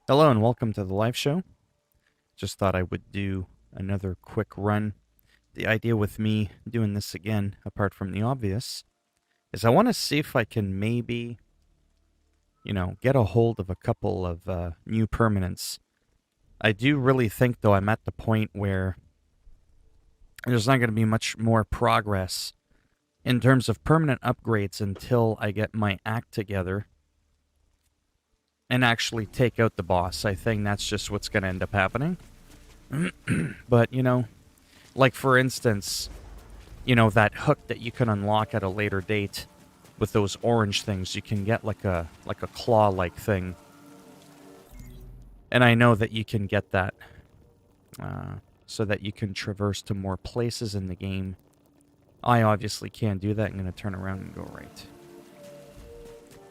Hello and welcome to the live show. Just thought I would do another quick run. The idea with me doing this again, apart from the obvious, is I want to see if I can maybe, get a hold of a couple of new permanents. I do really think, though, I'm at the point where there's not going to be much more progress in terms of permanent upgrades until I get my act together and actually take out the boss. I think that's just what's going to end up happening. But, like for instance, that hook that you can unlock at a later date with those orange things, you can get like a claw-like thing. And I know that you can get that so that you can traverse to more places in the game. I obviously can't do that. I'm going to turn around and go right.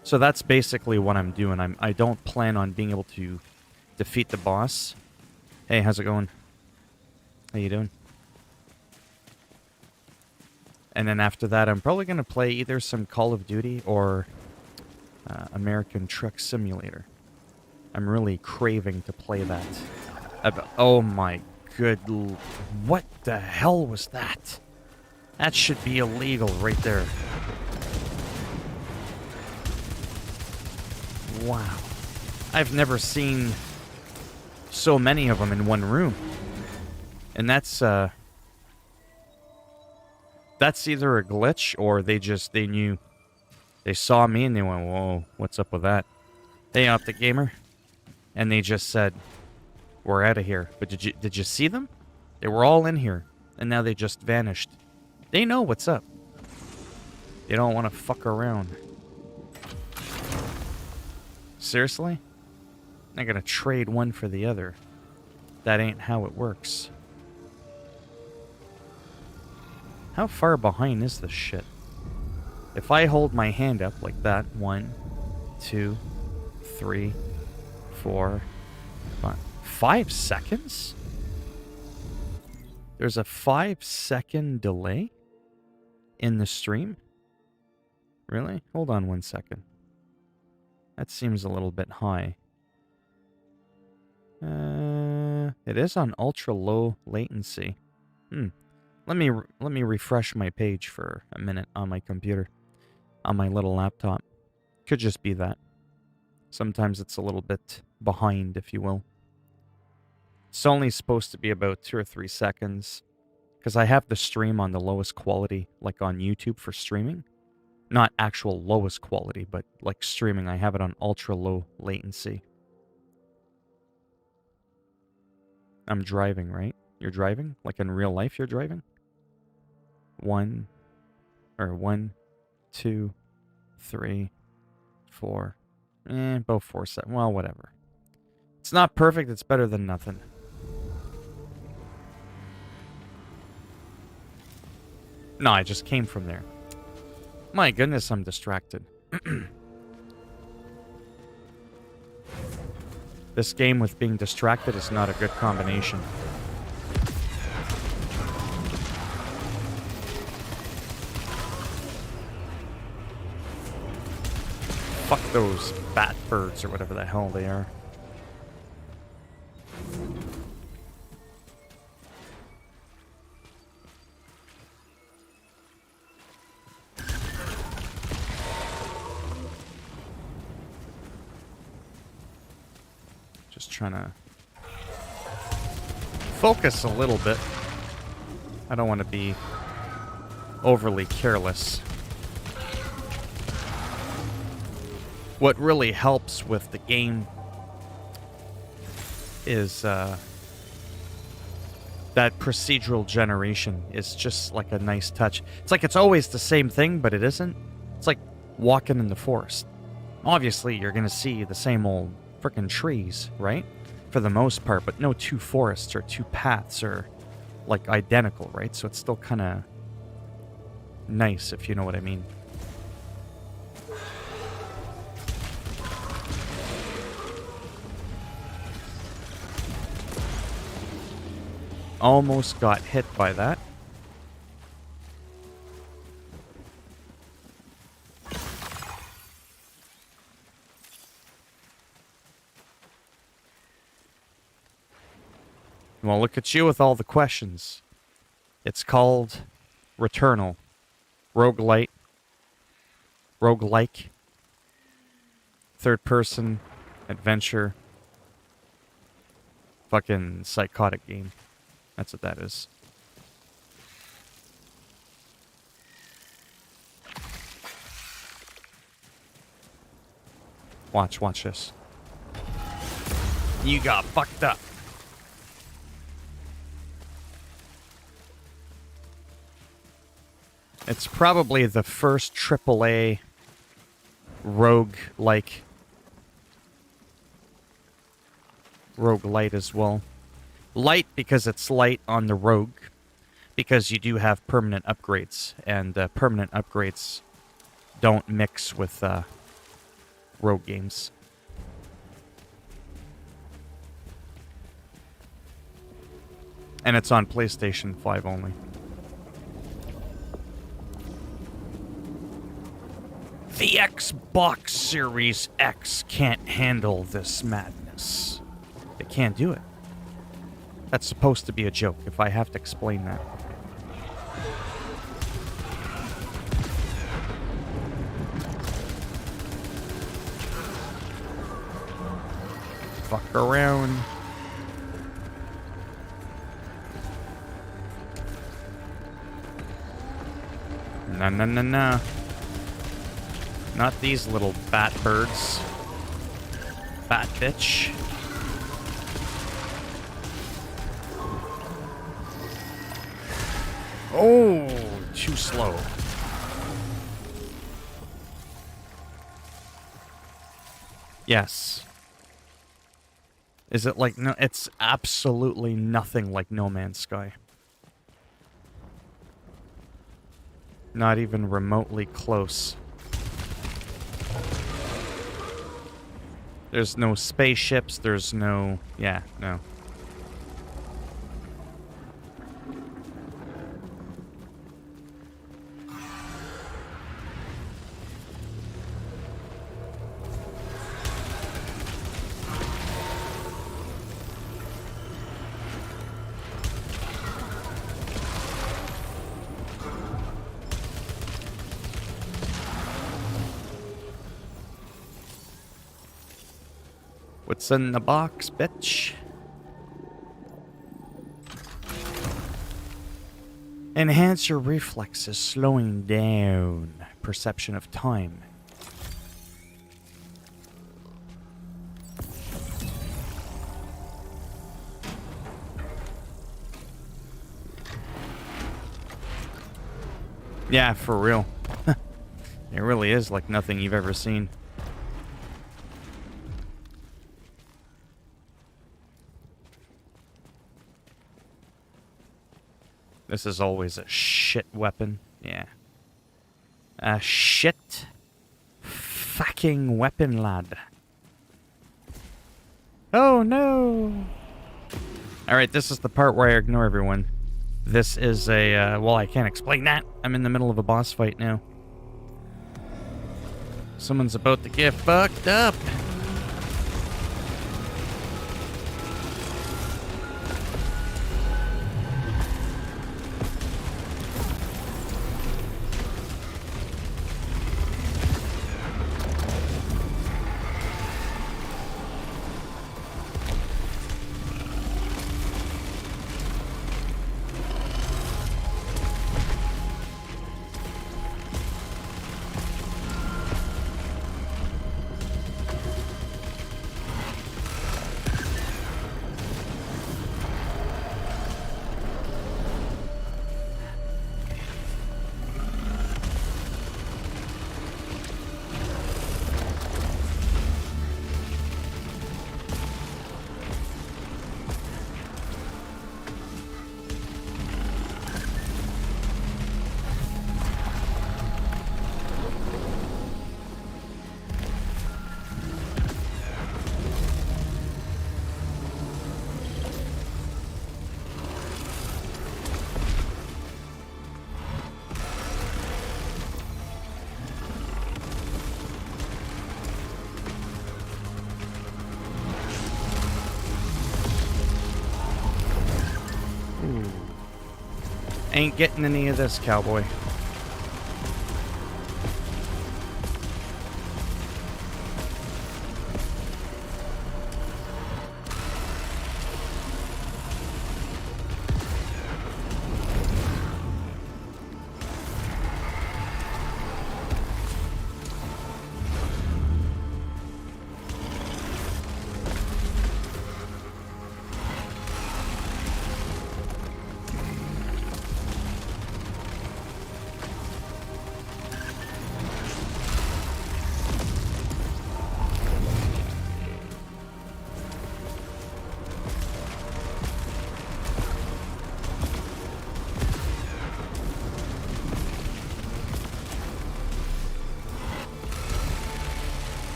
So that's basically what I'm doing. I don't plan on being able to defeat the boss. Hey, how's it going? How you doing? And then after that, I'm probably going to play either some Call of Duty or American Truck Simulator. I'm really craving to play that. Oh my good... What the hell was that? That should be illegal right there. Wow. I've never seen so many of them in one room. And that's either a glitch or they knew. They saw me and they went, whoa, what's up with that? Hey, Optic Gamer. And they just said, we're out of here. But did you see them? They were all in here. And now they just vanished. They know what's up. They don't want to fuck around. Seriously? I'm gonna trade one for the other. That ain't how it works. How far behind is this shit? If I hold my hand up like that, 1, 2, 3, 4, 5, 5 seconds? There's a 5-second delay in the stream? Really? Hold on 1 second. That seems a little bit high. It is on ultra low latency. Let me refresh my page for a minute on my computer, on my little laptop. Could just be that. Sometimes it's a little bit behind, if you will. It's only supposed to be about 2 or 3 seconds, because I have the stream on the lowest quality, like on YouTube for streaming. Not actual lowest quality, but like streaming, I have it on ultra low latency. I'm driving, right? You're driving? Like in real life you're driving? 1, 2, 3, 4. About 4 seconds. Well, whatever. It's not perfect, it's better than nothing. No, I just came from there. My goodness, I'm distracted. This game with being distracted is not a good combination. Fuck those bat birds or whatever the hell they are. Just trying to focus a little bit. I don't want to be overly careless. What really helps with the game is that procedural generation is just like a nice touch. It's like it's always the same thing, but it isn't. It's like walking in the forest. Obviously, you're going to see the same old frickin' trees, right? For the most part, but no two forests or two paths are like identical, right? So it's still kind of nice, if you know what I mean. Almost got hit by that. Well, look at you with all the questions. It's called Returnal. Roguelite. Roguelike. Third person. Adventure. Fucking psychotic game. That's what that is. Watch this. You got fucked up. It's probably the first AAA roguelike. Roguelite as well. Light because it's light on the rogue. Because you do have permanent upgrades. And permanent upgrades don't mix with rogue games. And it's on PlayStation 5 only. The Xbox Series X can't handle this madness. It can't do it. That's supposed to be a joke, if I have to explain that. Fuck around. Nah. Not these little bat birds. Bat bitch. Oh, too slow. Yes. Is it like no? It's absolutely nothing like No Man's Sky. Not even remotely close. There's no spaceships, there's no... Yeah, no. What's in the box, bitch? Enhance your reflexes, slowing down perception of time. Yeah, for real. It really is like nothing you've ever seen. This is always a shit weapon. Yeah. A shit fucking weapon, lad. Oh no! Alright, this is the part where I ignore everyone. This is a, well, I can't explain that. I'm in the middle of a boss fight now. Someone's about to get fucked up. Ooh. Ain't getting any of this, cowboy.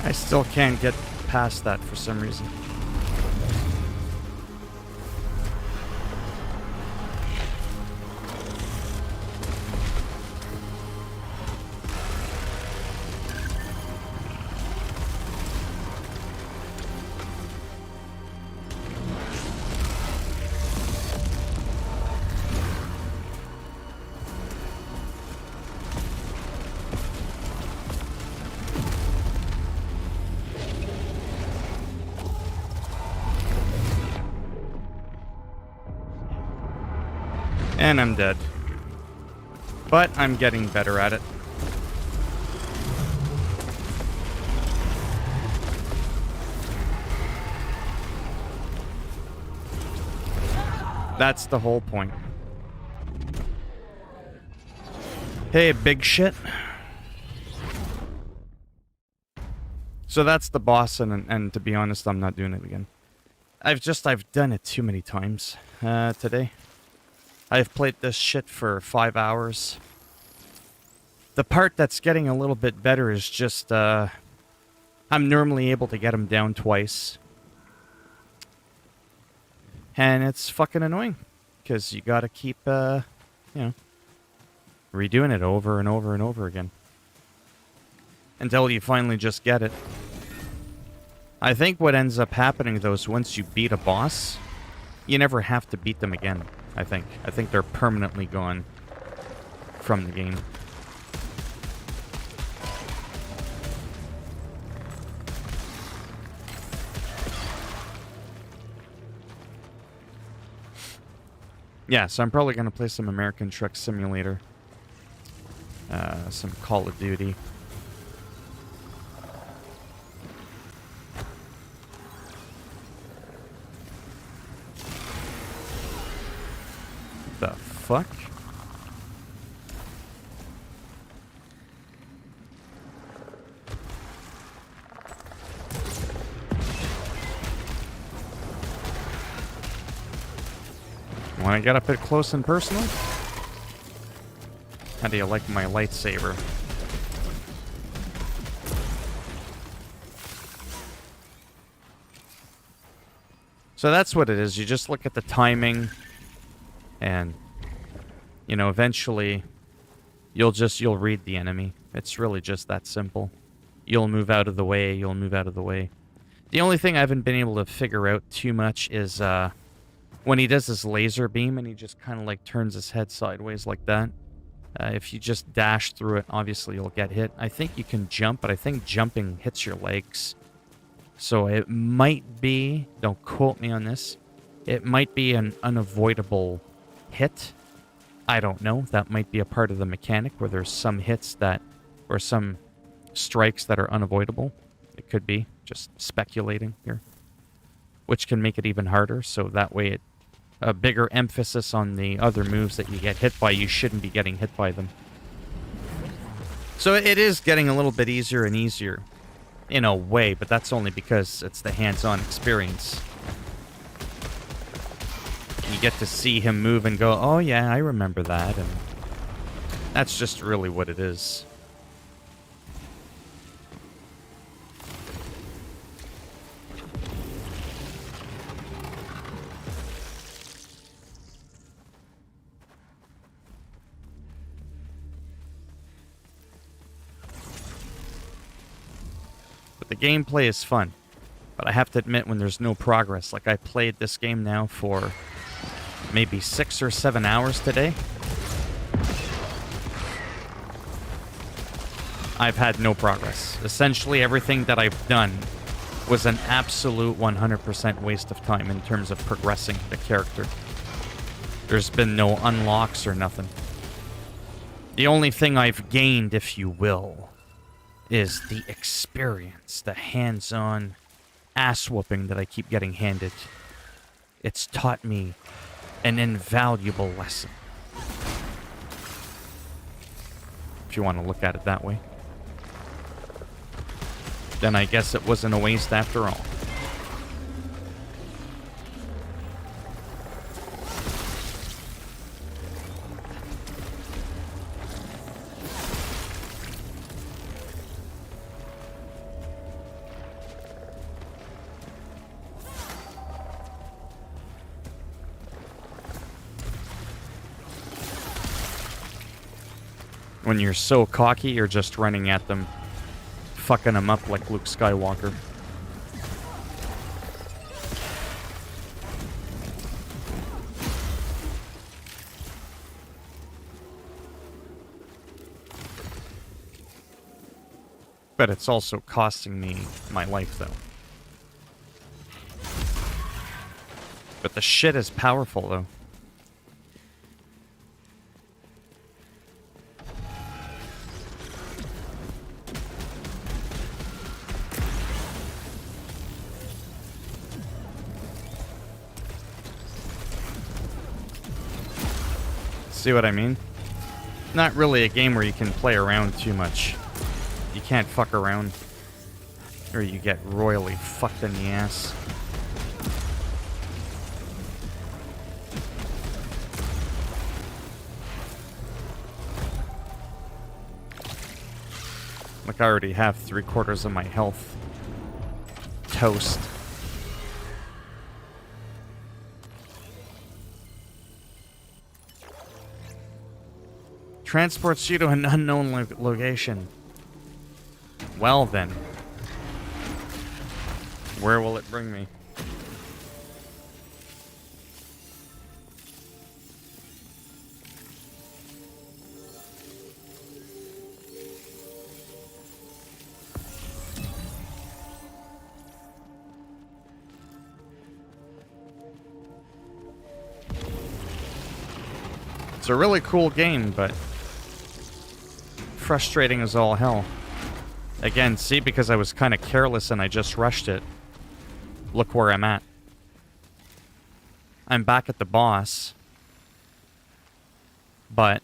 I still can't get past that for some reason. And I'm dead. But I'm getting better at it. That's the whole point. Hey, big shit. So that's the boss, and to be honest, I'm not doing it again. I've done it too many times today. I've played this shit for 5 hours. The part that's getting a little bit better is just, I'm normally able to get him down twice. And it's fucking annoying. Because you gotta keep, you know, redoing it over and over and over again. Until you finally just get it. I think what ends up happening, though, is once you beat a boss, you never have to beat them again. I think they're permanently gone from the game. Yeah, so I'm probably going to play some American Truck Simulator. Some Call of Duty. The fuck? Want to get up it close and personal? How do you like my lightsaber? So that's what it is. You just look at the timing. And, you know, eventually, you'll read the enemy. It's really just that simple. You'll move out of the way, you'll move out of the way. The only thing I haven't been able to figure out too much is, when he does his laser beam and he just kind of, like, turns his head sideways like that. If you just dash through it, obviously you'll get hit. I think you can jump, but I think jumping hits your legs. So it might be, don't quote me on this, it might be an unavoidable hit. I don't know. That might be a part of the mechanic where there's some hits that, or some strikes that are unavoidable. It could be. Just speculating here. Which can make it even harder, so that way a bigger emphasis on the other moves that you get hit by, you shouldn't be getting hit by them. So it is getting a little bit easier and easier, in a way, but that's only because it's the hands-on experience. You get to see him move and go, oh yeah, I remember that, and that's just really what it is. But the gameplay is fun. But I have to admit, when there's no progress, like I played this game now for maybe 6 or 7 hours today. I've had no progress. Essentially, everything that I've done was an absolute 100% waste of time in terms of progressing the character. There's been no unlocks or nothing. The only thing I've gained, if you will, is the experience, the hands-on ass-whooping that I keep getting handed. It's taught me an invaluable lesson. If you want to look at it that way. Then I guess it wasn't a waste after all. When you're so cocky, you're just running at them, fucking them up like Luke Skywalker. But it's also costing me my life, though. But the shit is powerful, though. See what I mean? Not really a game where you can play around too much. You can't fuck around, or you get royally fucked in the ass. Like, I already have 3/4 of my health toast. Transports you to an unknown location. Well then. Where will it bring me? It's a really cool game, but frustrating as all hell. Again, see, because I was kind of careless and I just rushed it. Look where I'm at. I'm back at the boss. But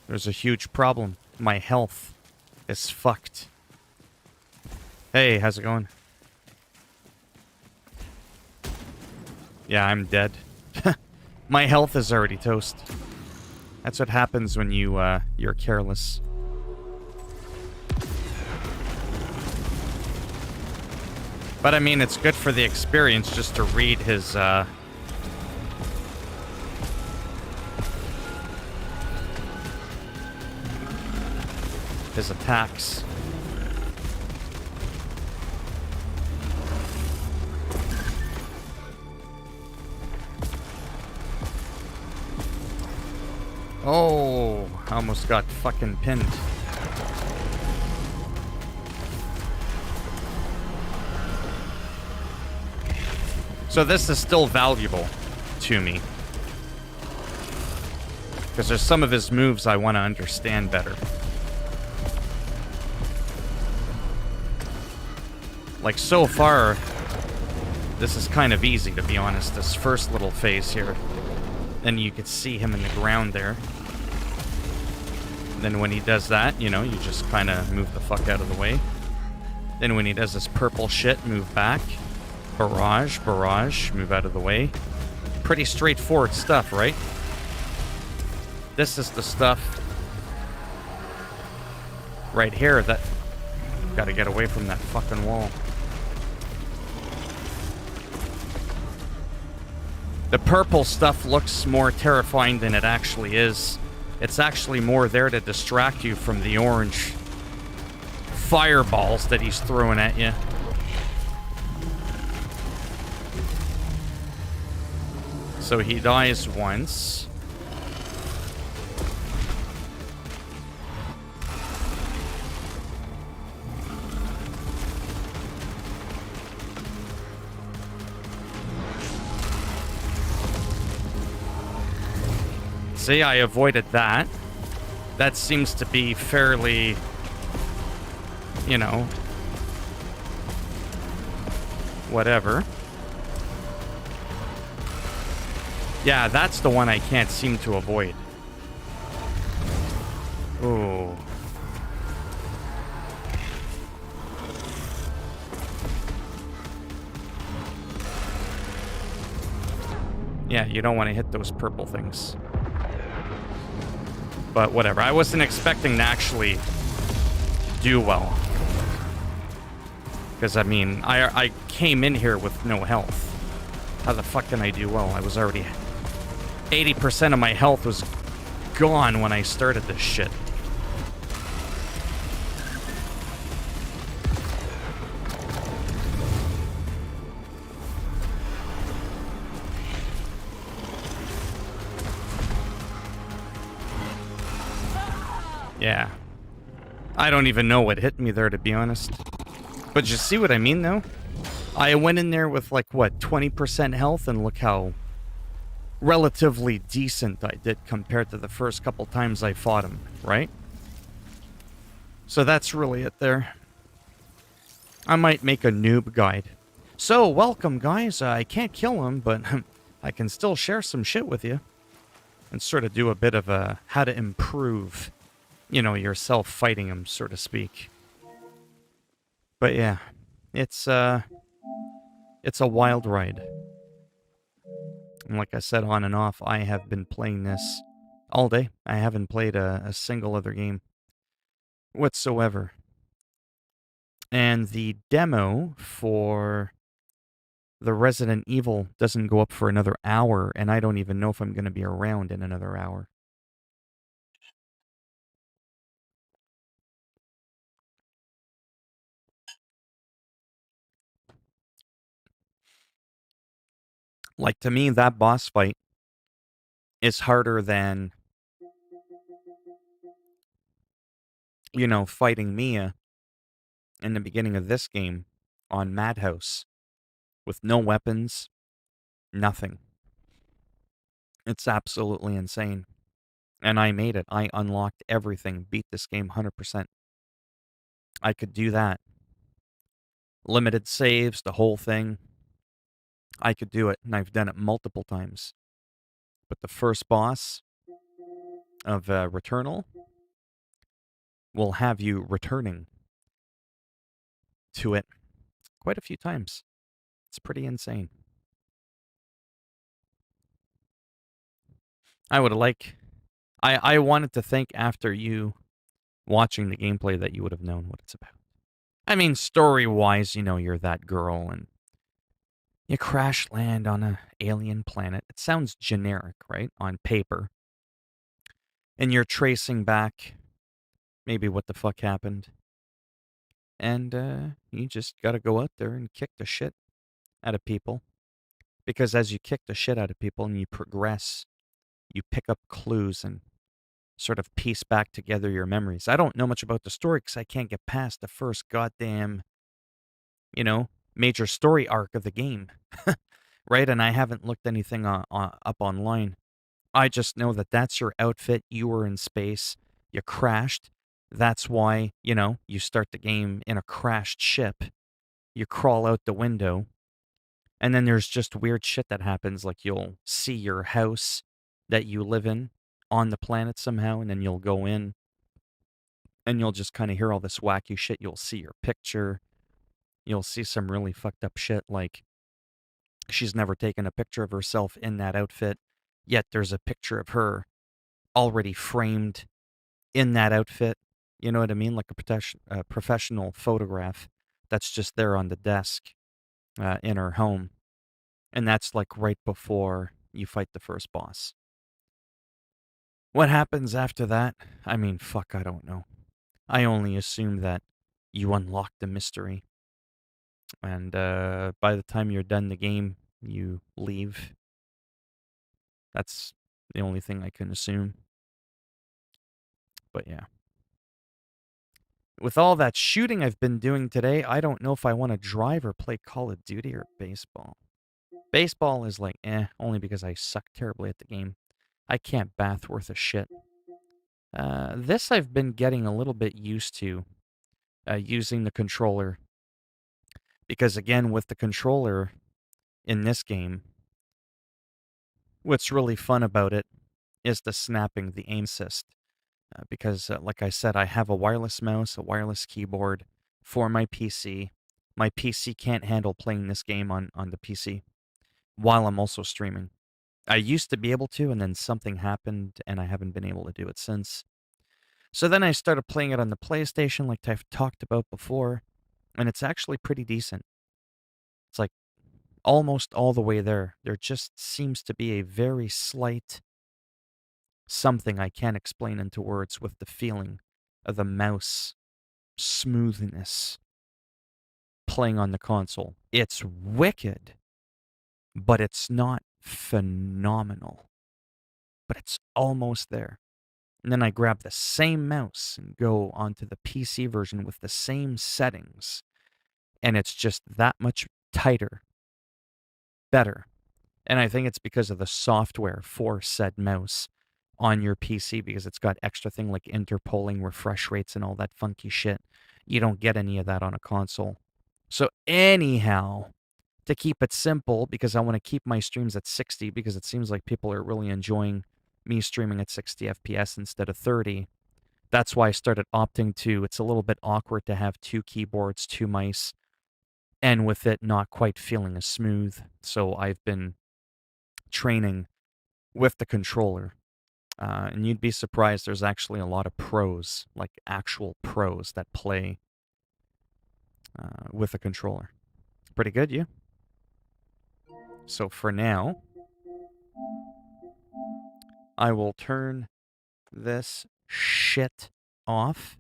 there's a huge problem. My health is fucked. Hey, how's it going? Yeah, I'm dead. My health is already toast. That's what happens when you're careless. But I mean, it's good for the experience just to read his attacks. Oh, I almost got fucking pinned. So this is still valuable to me. Because there's some of his moves I want to understand better. Like, so far, this is kind of easy, to be honest, this first little phase here. Then you could see him in the ground there. Then when he does that, you know, you just kind of move the fuck out of the way. Then when he does this purple shit, move back. Barrage, barrage, move out of the way. Pretty straightforward stuff, right? This is the stuff right here that... Gotta get away from that fucking wall. The purple stuff looks more terrifying than it actually is. It's actually more there to distract you from the orange fireballs that he's throwing at you. So he dies once. See, I avoided that. That seems to be fairly, you know, whatever. Yeah, that's the one I can't seem to avoid. Ooh. Yeah, you don't want to hit those purple things. But whatever. I wasn't expecting to actually do well. Because, I mean, I came in here with no health. How the fuck can I do well? I was already... 80% of my health was gone when I started this shit. Yeah. I don't even know what hit me there, to be honest. But you see what I mean, though? I went in there with, like, what, 20% health, and look how relatively decent I did compared to the first couple times I fought him, right? So that's really it there. I might make a noob guide. So, welcome, guys. I can't kill him, but I can still share some shit with you. And sort of do a bit of a how to improve, you know, yourself fighting him, so to speak. But yeah, it's a wild ride. And like I said, on and off, I have been playing this all day. I haven't played a single other game whatsoever. And the demo for the Resident Evil doesn't go up for another hour, and I don't even know if I'm going to be around in another hour. Like, to me, that boss fight is harder than, you know, fighting Mia in the beginning of this game on Madhouse with no weapons, nothing. It's absolutely insane. And I made it. I unlocked everything, beat this game 100%. I could do that. Limited saves, the whole thing. I could do it, and I've done it multiple times. But the first boss of Returnal will have you returning to it quite a few times. It's pretty insane. I would like... I wanted to think after you watching the gameplay that you would have known what it's about. I mean, story-wise, you know, you're that girl, and you crash land on an alien planet. It sounds generic, right, on paper. And you're tracing back maybe what the fuck happened. And you just gotta go out there and kick the shit out of people. Because as you kick the shit out of people and you progress, you pick up clues and sort of piece back together your memories. I don't know much about the story because I can't get past the first goddamn, you know, major story arc of the game. Right? And I haven't looked anything up online. I just know that that's your outfit. You were in space. You crashed. That's why, you know, you start the game in a crashed ship. You crawl out the window. And then there's just weird shit that happens. Like you'll see your house that you live in on the planet somehow. And then you'll go in and you'll just kind of hear all this wacky shit. You'll see your picture. You'll see some really fucked up shit. Like she's never taken a picture of herself in that outfit. Yet there's a picture of her already framed in that outfit. You know what I mean? Like a professional photograph that's just there on the desk in her home. And that's like right before you fight the first boss. What happens after that? I mean, fuck, I don't know. I only assume that you unlock the mystery. And by the time you're done the game, you leave. That's the only thing I can assume. But yeah. With all that shooting I've been doing today, I don't know if I want to drive or play Call of Duty or baseball. Baseball is like, only because I suck terribly at the game. I can't bath worth a shit. This I've been getting a little bit used to using the controller. Because again, with the controller in this game, what's really fun about it is the snapping, the aim assist. Because, like I said, I have a wireless mouse, a wireless keyboard for my PC. My PC can't handle playing this game on the PC while I'm also streaming. I used to be able to, and then something happened, and I haven't been able to do it since. So then I started playing it on the PlayStation, like I've talked about before, and it's actually pretty decent. It's like almost all the way there. There just seems to be a very slight something I can't explain into words with the feeling of the mouse smoothness playing on the console. It's wicked, but it's not phenomenal. But it's almost there. And then I grab the same mouse and go onto the PC version with the same settings, and it's just that much tighter, better. And I think it's because of the software for said mouse on your PC, because it's got extra thing like interpolling refresh rates and all that funky shit. You don't get any of that on a console. So anyhow, to keep it simple, because I want to keep my streams at 60, because it seems like people are really enjoying me streaming at 60 FPS instead of 30. That's why I started opting to, it's a little bit awkward to have two keyboards, two mice, and with it not quite feeling as smooth. So I've been training with the controller. And you'd be surprised, there's actually a lot of pros, like actual pros, that play with a controller. Pretty good, you? So for now, I will turn this shit off.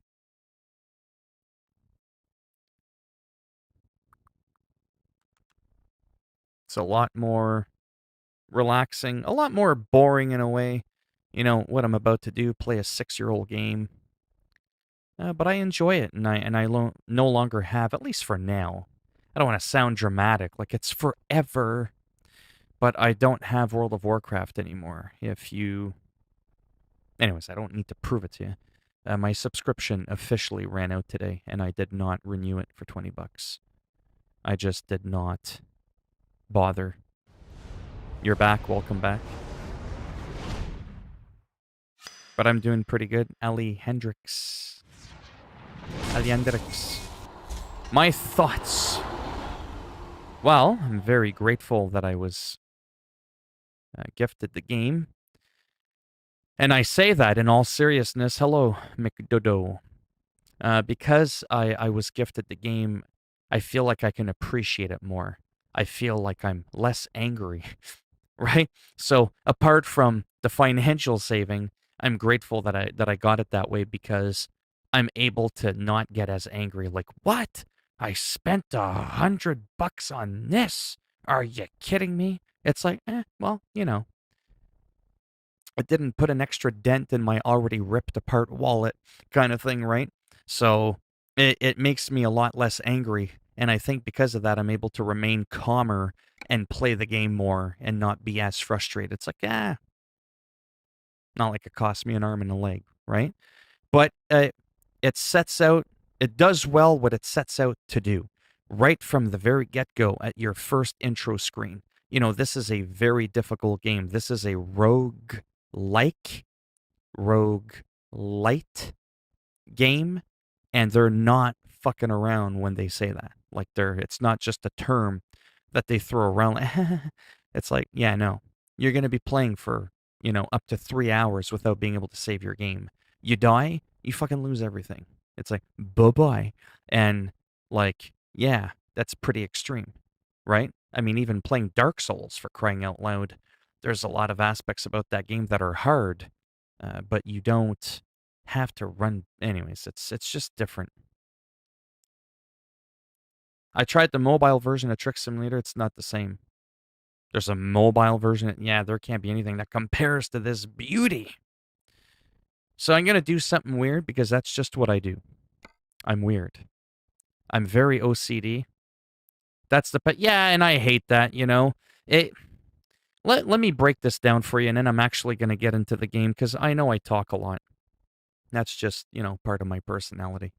It's a lot more relaxing, a lot more boring in a way. You know, what I'm about to do, play a 6-year-old game. But I enjoy it, and no longer have, at least for now. I don't want to sound dramatic, like it's forever, but I don't have World of Warcraft anymore. Anyways, I don't need to prove it to you. My subscription officially ran out today, and I did not renew it for $20. I just did not bother. You're back, welcome back. But I'm doing pretty good. Ali Hendricks. My thoughts. Well, I'm very grateful that I was gifted the game. And I say that in all seriousness. Hello, McDodo. Because I was gifted the game, I feel like I can appreciate it more. I feel like I'm less angry, right? So apart from the financial saving, I'm grateful that I got it that way, because I'm able to not get as angry. Like, what? I spent $100 on this? Are you kidding me? It's like, well, it didn't put an extra dent in my already ripped apart wallet kind of thing, right? So it makes me a lot less angry. And I think because of that, I'm able to remain calmer and play the game more and not be as frustrated. It's like, not like it cost me an arm and a leg, right? But it does well what it sets out to do right from the very get-go at your first intro screen. This is a very difficult game. This is a rogue light game, and they're not fucking around when they say that. Like, it's not just a term that they throw around. It's like, yeah, no, you're going to be playing for, up to 3 hours without being able to save your game. You die, you fucking lose everything. It's like, bye-bye. And like, yeah, that's pretty extreme, right? I mean, even playing Dark Souls, for crying out loud, there's a lot of aspects about that game that are hard, but you don't have to run. Anyways, it's just different. I tried the mobile version of Trick Simulator. It's not the same. There's a mobile version. Yeah, there can't be anything that compares to this beauty. So I'm going to do something weird because that's just what I do. I'm weird. I'm very OCD. Yeah, and I hate that, you know. It let me break this down for you, and then I'm actually going to get into the game because I know I talk a lot. That's just, part of my personality.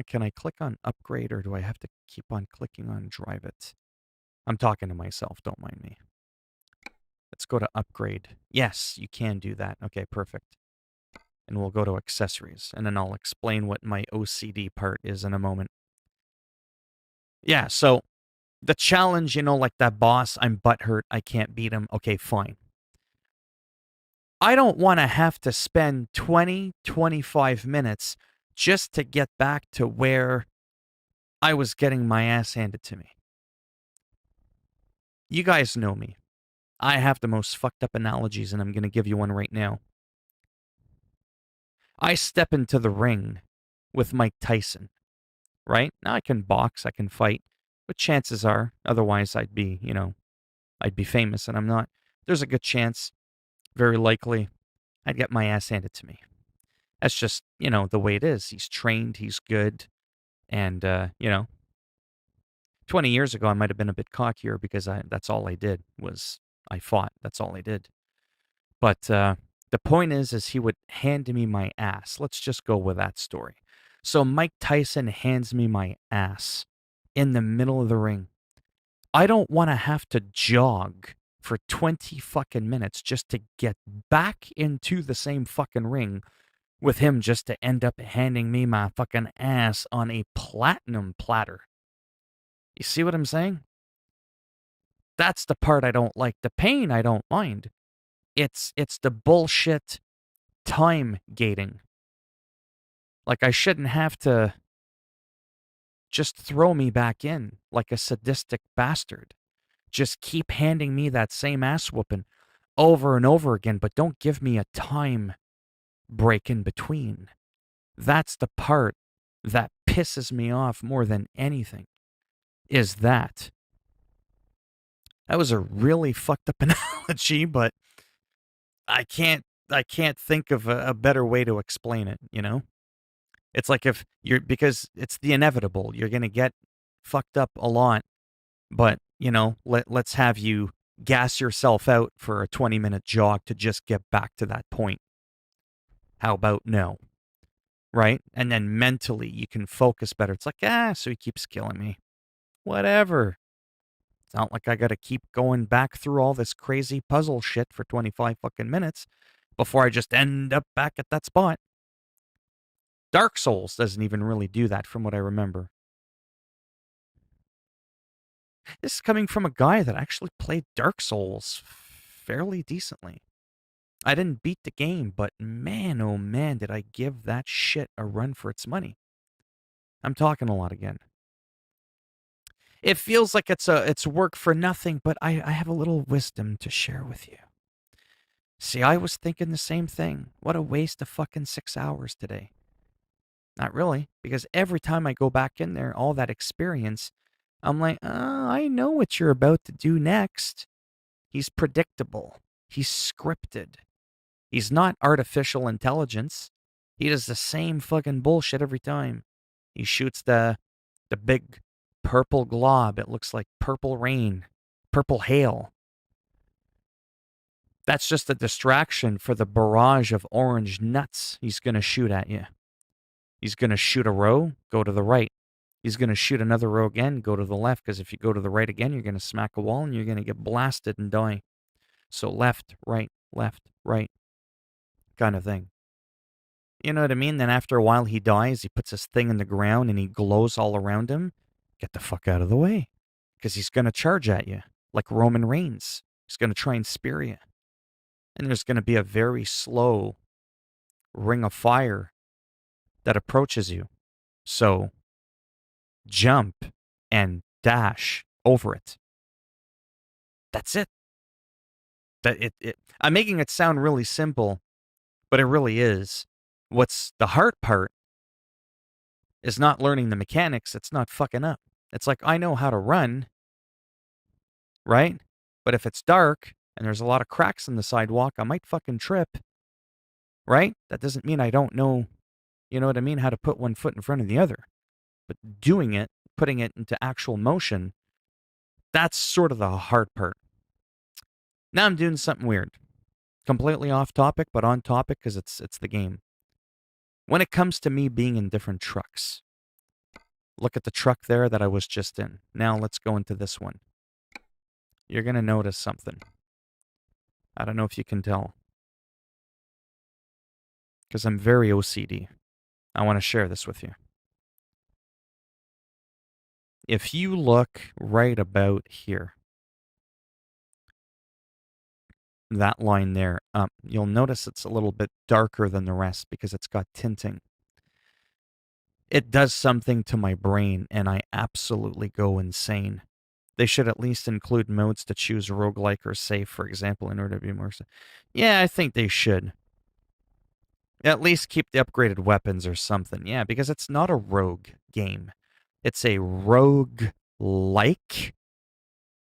Can I click on upgrade, or do I have to keep on clicking on drive it? I'm talking to myself, don't mind me. Let's go to upgrade. Yes, you can do that. Okay, perfect. And we'll go to accessories, and then I'll explain what my OCD part is in a moment. Yeah, so the challenge, like that boss, I'm butthurt, I can't beat him. Okay, fine. I don't want to have to spend 20, 25 minutes just to get back to where I was getting my ass handed to me. You guys know me. I have the most fucked up analogies, and I'm going to give you one right now. I step into the ring with Mike Tyson, right? Now I can box, I can fight, but chances are, otherwise I'd be famous, and I'm not. There's a good chance, very likely, I'd get my ass handed to me. That's just, the way it is. He's trained, he's good, and, 20 years ago I might have been a bit cockier because that's all I did was I fought. That's all I did. But the point is he would hand me my ass. Let's just go with that story. So Mike Tyson hands me my ass in the middle of the ring. I don't want to have to jog for 20 fucking minutes just to get back into the same fucking ring with him just to end up handing me my fucking ass on a platinum platter. You see what I'm saying? That's the part I don't like. The pain I don't mind. It's the bullshit time gating. Like I shouldn't have to just throw me back in like a sadistic bastard. Just keep handing me that same ass whooping over and over again, but don't give me a time break in between. That's the part that pisses me off more than anything. Is that was a really fucked up analogy, but I can't think of a better way to explain it, It's like because it's the inevitable. You're going to get fucked up a lot, but, let's have you gas yourself out for a 20-minute jog to just get back to that point. How about no? Right? And then mentally you can focus better. It's like, so he keeps killing me. Whatever. It's not like I got to keep going back through all this crazy puzzle shit for 25 fucking minutes before I just end up back at that spot. Dark Souls doesn't even really do that from what I remember. This is coming from a guy that actually played Dark Souls fairly decently. I didn't beat the game, but man, oh man, did I give that shit a run for its money. I'm talking a lot again. It feels like it's work for nothing, but I have a little wisdom to share with you. See, I was thinking the same thing. What a waste of fucking 6 hours today. Not really, because every time I go back in there, all that experience, I'm like, I know what you're about to do next. He's predictable. He's scripted. He's not artificial intelligence. He does the same fucking bullshit every time. He shoots the big purple glob. It looks like purple rain, purple hail. That's just a distraction for the barrage of orange nuts he's going to shoot at you. He's going to shoot a row, go to the right. He's going to shoot another row again, go to the left, because if you go to the right again, you're going to smack a wall and you're going to get blasted and die. So left, right, kind of thing. You know what I mean? Then after a while he dies, he puts his thing in the ground and he glows all around him. Get the fuck out of the way. Because he's going to charge at you like Roman Reigns. He's going to try and spear you. And there's going to be a very slow ring of fire that approaches you. So jump and dash over it. That's it. I'm making it sound really simple, but it really is. What's the hard part is not learning the mechanics. It's not fucking up. It's like, I know how to run. right? But if it's dark and there's a lot of cracks in the sidewalk, I might fucking trip, right? That doesn't mean I don't know, you know what I mean, how to put one foot in front of the other. But doing it, putting it into actual motion, that's sort of the hard part. Now I'm doing something weird. Completely off topic, but on topic because it's the game. When it comes to me being in different trucks, look at the truck there that I was just in. Now let's go into this one. You're going to notice something. I don't know if you can tell. Because I'm very OCD. I want to share this with you. If you look right about here, that line there, you'll notice it's a little bit darker than the rest because it's got tinting. It does something to my brain, and I absolutely go insane. They should at least include modes to choose roguelike or safe, for example, in order to be more... Yeah, I think they should. At least keep the upgraded weapons or something. Yeah, because it's not a rogue game. It's a rogue-like,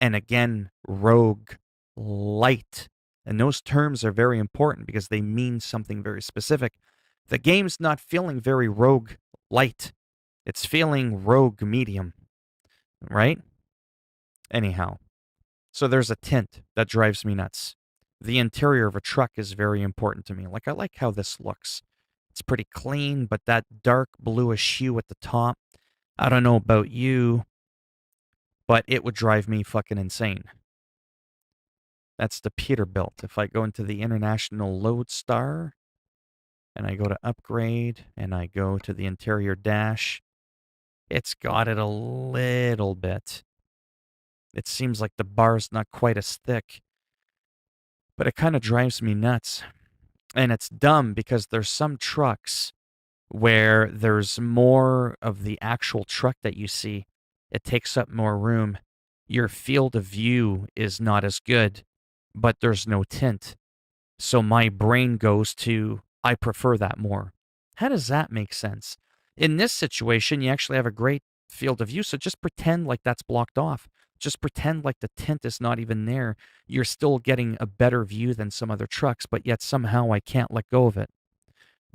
and again, rogue light. And those terms are very important because they mean something very specific. The game's not feeling very rogue light. It's feeling rogue medium, right? Anyhow, so there's a tint that drives me nuts. The interior of a truck is very important to me. Like, I like how this looks. It's pretty clean, but that dark bluish hue at the top, I don't know about you, but it would drive me fucking insane. That's the Peterbilt. If I go into the International Lodestar, and I go to upgrade, and I go to the interior dash, it's got it a little bit. It seems like the bar's not quite as thick, but it kind of drives me nuts. And it's dumb because there's some trucks where there's more of the actual truck that you see. It takes up more room. Your field of view is not as good, but there's no tint. So my brain goes to, I prefer that more. How does that make sense? In this situation, you actually have a great field of view, so just pretend like that's blocked off. Just pretend like the tint is not even there. You're still getting a better view than some other trucks, but yet somehow I can't let go of it.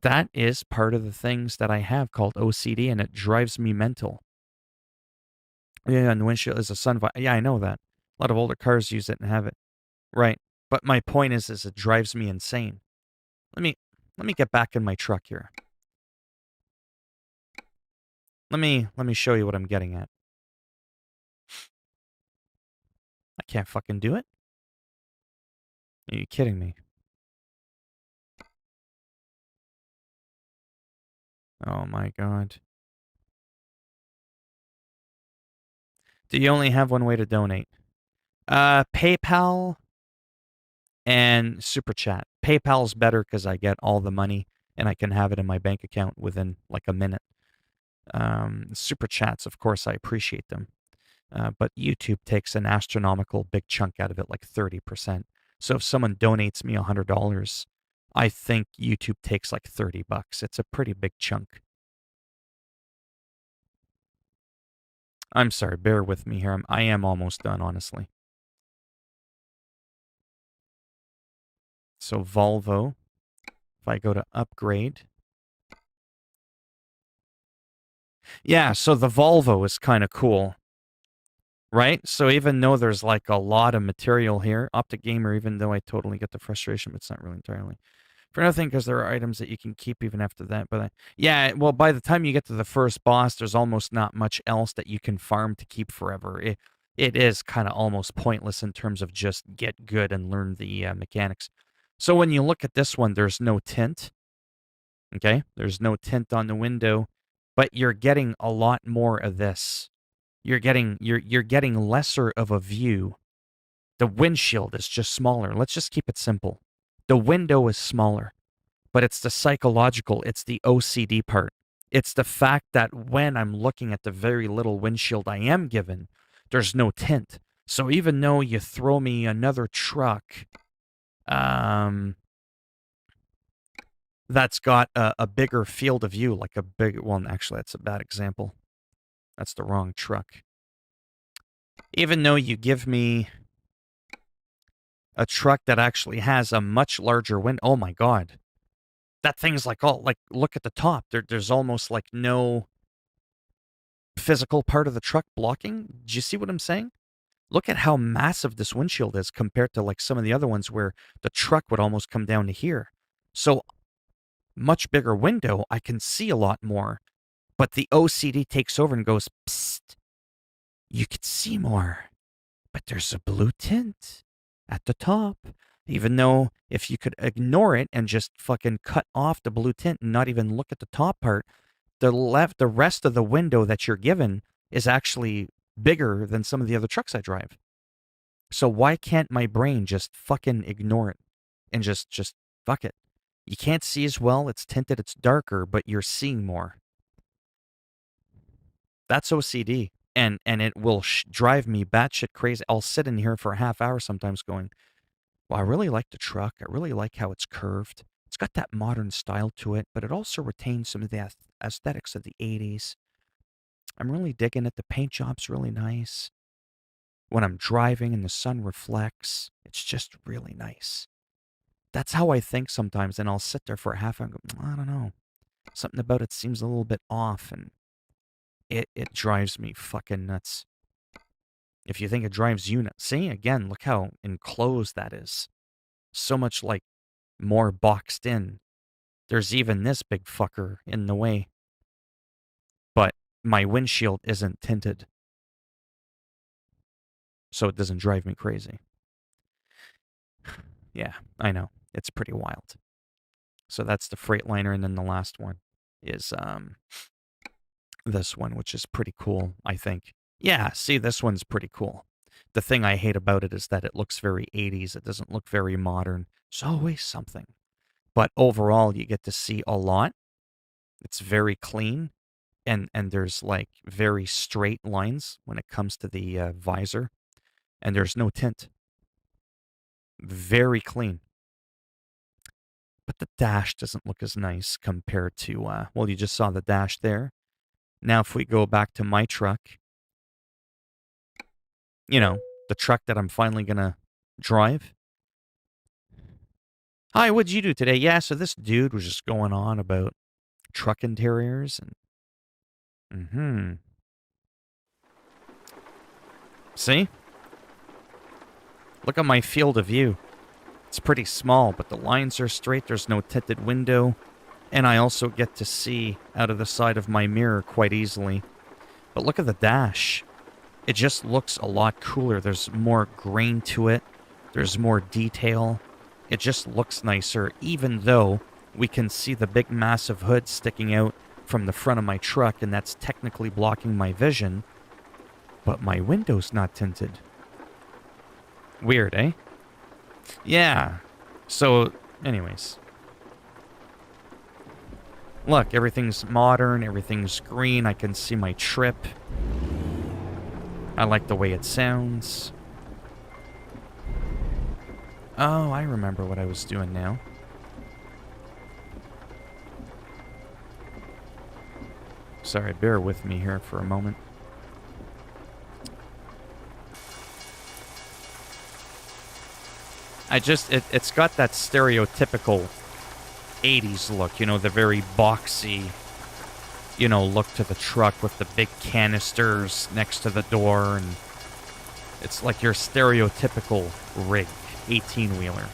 That is part of the things that I have called OCD, and it drives me mental. Yeah, and the windshield is a sun visor. Yeah, I know that. A lot of older cars use it and have it. Right. But my point is it drives me insane. Let me get back in my truck here. Let me show you what I'm getting at. I can't fucking do it. Are you kidding me? Oh my god. Do you only have one way to donate? PayPal and Super Chat. PayPal's better because I get all the money and I can have it in my bank account within like a minute. Super Chats, of course, I appreciate them. But YouTube takes an astronomical big chunk out of it, like 30%. So if someone donates me $100, I think YouTube takes like $30. It's a pretty big chunk. I'm sorry, bear with me here. I am almost done, honestly. So Volvo, if I go to upgrade. Yeah, so the Volvo is kind of cool, right? So even though there's like a lot of material here, Optic Gamer, even though I totally get the frustration, but it's not really entirely. For nothing, because there are items that you can keep even after that. But yeah, well, by the time you get to the first boss, there's almost not much else that you can farm to keep forever. It is kind of almost pointless in terms of just get good and learn the mechanics. So when you look at this one, there's no tint. Okay, there's no tint on the window, but you're getting a lot more of this. You're getting lesser of a view. The windshield is just smaller. Let's just keep it simple. The window is smaller, but it's the psychological, it's the OCD part. It's the fact that when I'm looking at the very little windshield I am given, there's no tint. So even though you throw me another truck that's got a bigger field of view, like a big, well, actually, that's a bad example. That's the wrong truck. Even though you give me a truck that actually has a much larger window. Oh my god. That thing's like all like look at the top. There's almost like no physical part of the truck blocking. Do you see what I'm saying? Look at how massive this windshield is compared to like some of the other ones where the truck would almost come down to here. So much bigger window, I can see a lot more. But the OCD takes over and goes, psst, you could see more. But there's a blue tint at the top. Even though if you could ignore it and just fucking cut off the blue tint and not even look at the top part, the rest of the window that you're given is actually bigger than some of the other trucks I drive. So why can't my brain just fucking ignore it and just fuck it? You can't see as well, it's tinted, it's darker, but you're seeing more. That's OCD. And it will drive me batshit crazy. I'll sit in here for a half hour sometimes going, well, I really like the truck. I really like how it's curved. It's got that modern style to it, but it also retains some of the aesthetics of the 80s. I'm really digging it. The paint job's really nice. When I'm driving and the sun reflects, it's just really nice. That's how I think sometimes, and I'll sit there for a half hour and go, I don't know. Something about it seems a little bit off, and it drives me fucking nuts. If you think it drives you nuts, see, again, look how enclosed that is. So much like more boxed in. There's even this big fucker in the way. But my windshield isn't tinted, so it doesn't drive me crazy. Yeah, I know. It's pretty wild. So that's the Freightliner, and then the last one is this one, which is pretty cool, I think. Yeah, see, this one's pretty cool. The thing I hate about it is that it looks very 80s. It doesn't look very modern. It's always something. But overall, you get to see a lot. It's very clean, and there's like very straight lines when it comes to the visor, and there's no tint. Very clean. But the dash doesn't look as nice compared to, well, you just saw the dash there. Now, if we go back to my truck, you know, the truck that I'm finally going to drive. Hi, what'd you do today? Yeah, so this dude was just going on about truck interiors and, See? Look at my field of view. It's pretty small, but the lines are straight. There's no tinted window. And I also get to see out of the side of my mirror quite easily. But look at the dash. It just looks a lot cooler. There's more grain to it. There's more detail. It just looks nicer, even though we can see the big massive hood sticking out from the front of my truck, and that's technically blocking my vision. But my window's not tinted. Weird, eh? Yeah. So, anyways. Look, everything's modern, everything's green. I can see my trip. I like the way it sounds. Oh, I remember what I was doing now. Sorry, bear with me here for a moment. It's got that stereotypical 80s look, you know, the very boxy, you know, look to the truck with the big canisters next to the door, and it's like your stereotypical rig, 18-wheeler.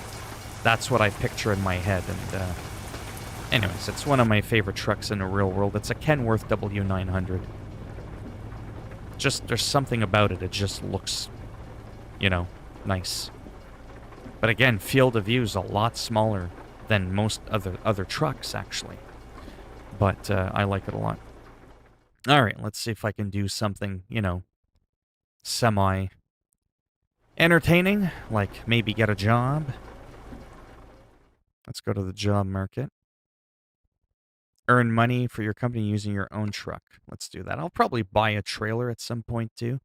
That's what I picture in my head, and anyways, it's one of my favorite trucks in the real world. It's a Kenworth W900. Just, there's something about it, it just looks, you know, nice. But again, field of view is a lot smaller than most other trucks, actually. But I like it a lot. All right, let's see if I can do something, you know, semi-entertaining, like maybe get a job. Let's go to the job market. Earn money for your company using your own truck. Let's do that. I'll probably buy a trailer at some point, too.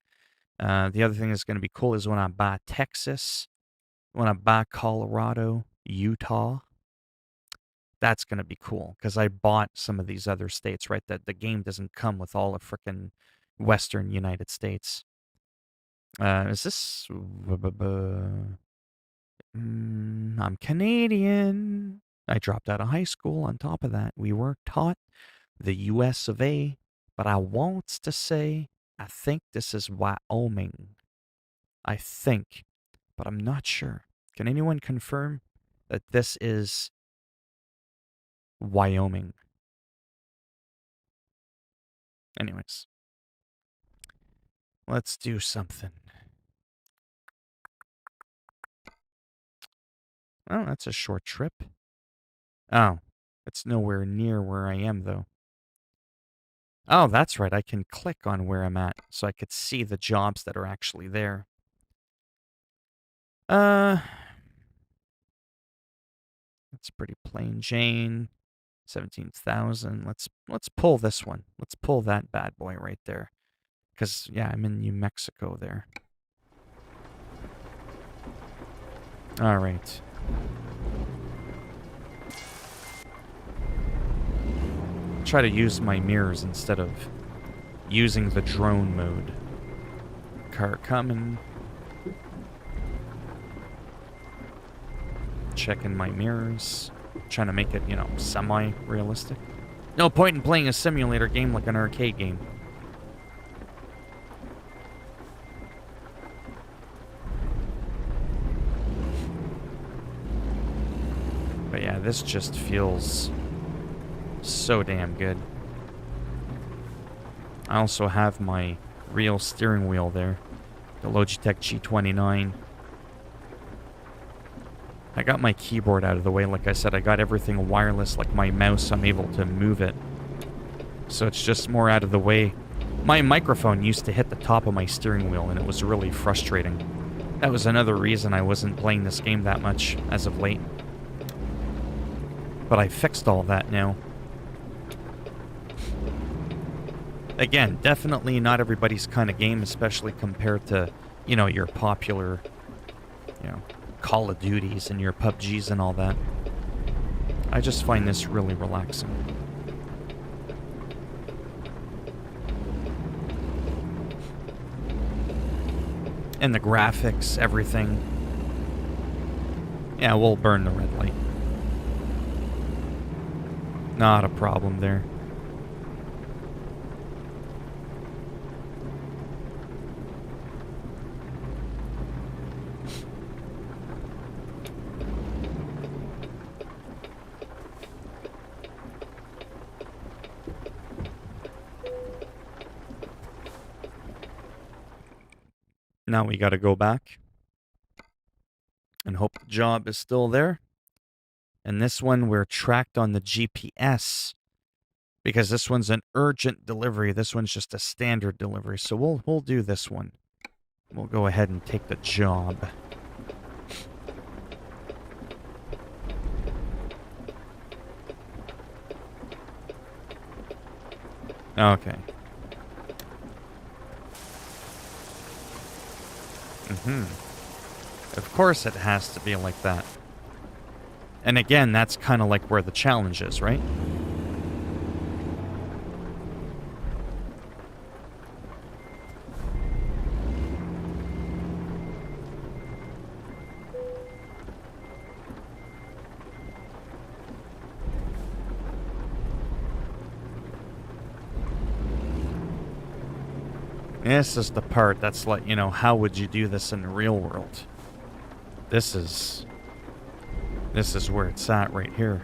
The other thing that's going to be cool is when I buy Texas, when I buy Colorado, Utah. That's going to be cool because I bought some of these other states, right? That the game doesn't come with all the frickin' Western United States. Is this? I'm Canadian. I dropped out of high school on top of that. We were taught the US of A, but I wants to say I think this is Wyoming. I think, but I'm not sure. Can anyone confirm that this is Wyoming? Anyways, let's do something. Oh, that's a short trip. Oh, it's nowhere near where I am, though. Oh, that's right. I can click on where I'm at, so I could see the jobs that are actually there. That's pretty plain Jane. 17,000. Let's pull this one. Let's pull that bad boy right there. Because, yeah, I'm in New Mexico there. All right. Try to use my mirrors instead of using the drone mode. Car coming. Checking my mirrors. Trying to make it, you know, semi-realistic. No point in playing a simulator game like an arcade game. But yeah, this just feels so damn good. I also have my real steering wheel there. The Logitech G29. I got my keyboard out of the way. Like I said, I got everything wireless, like my mouse. I'm able to move it. So it's just more out of the way. My microphone used to hit the top of my steering wheel, and it was really frustrating. That was another reason I wasn't playing this game that much as of late. But I fixed all that now. Again, definitely not everybody's kind of game, especially compared to, you know, your popular, you know, Call of Duties and your PUBGs and all that. I just find this really relaxing. And the graphics, everything. Yeah, we'll burn the red light. Not a problem there. Now we gotta go back and hope the job is still there. And this one, we're tracked on the GPS because this one's an urgent delivery. This one's just a standard delivery. So we'll do this one. We'll go ahead and take the job. Okay. Of course it has to be like that. And again, that's kind of like where the challenge is, right? This is the part that's like, you know, how would you do this in the real world? This is where it's at right here.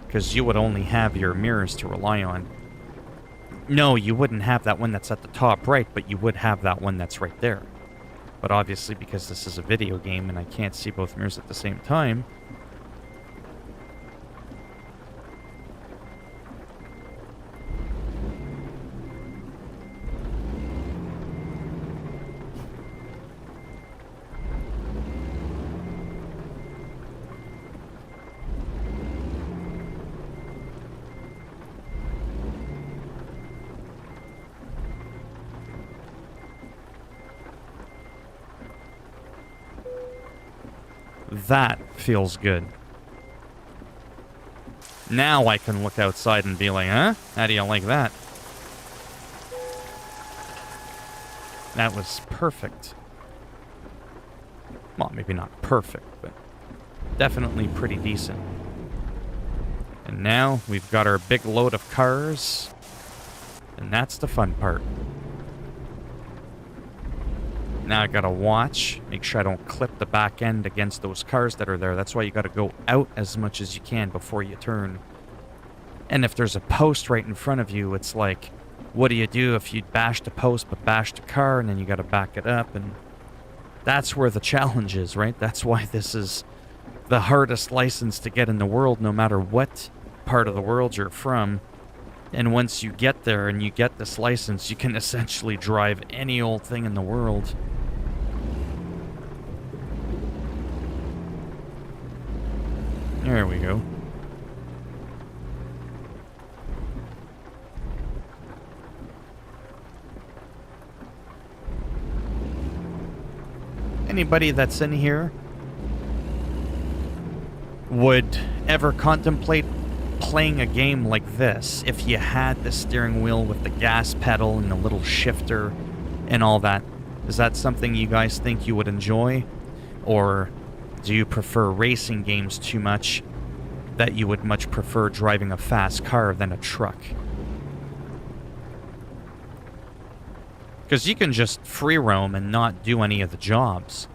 Because you would only have your mirrors to rely on. No, you wouldn't have that one that's at the top right, but you would have that one that's right there. But obviously, because this is a video game and I can't see both mirrors at the same time, that feels good. Now I can look outside and be like, huh? How do you like that? That was perfect. Well, maybe not perfect, but Definitely pretty decent. And now we've got our big load of cars. And that's the fun part. Now I gotta watch, make sure I don't clip the back end against those cars that are there. That's why you gotta go out as much as you can before you turn. And if there's a post right in front of you, it's like, what do you do if you bash the post but bash the car, and then you gotta back it up? And that's where the challenge is, right? That's why this is the hardest license to get in the world, no matter what part of the world you're from. And once you get there and you get this license, you can essentially drive any old thing in the world. There we go. Anybody that's in here would ever contemplate playing a game like this if you had the steering wheel with the gas pedal and the little shifter and all that? Is that something you guys think you would enjoy? Or do you prefer racing games too much that you would much prefer driving a fast car than a truck? Because you can just free roam and not do any of the jobs.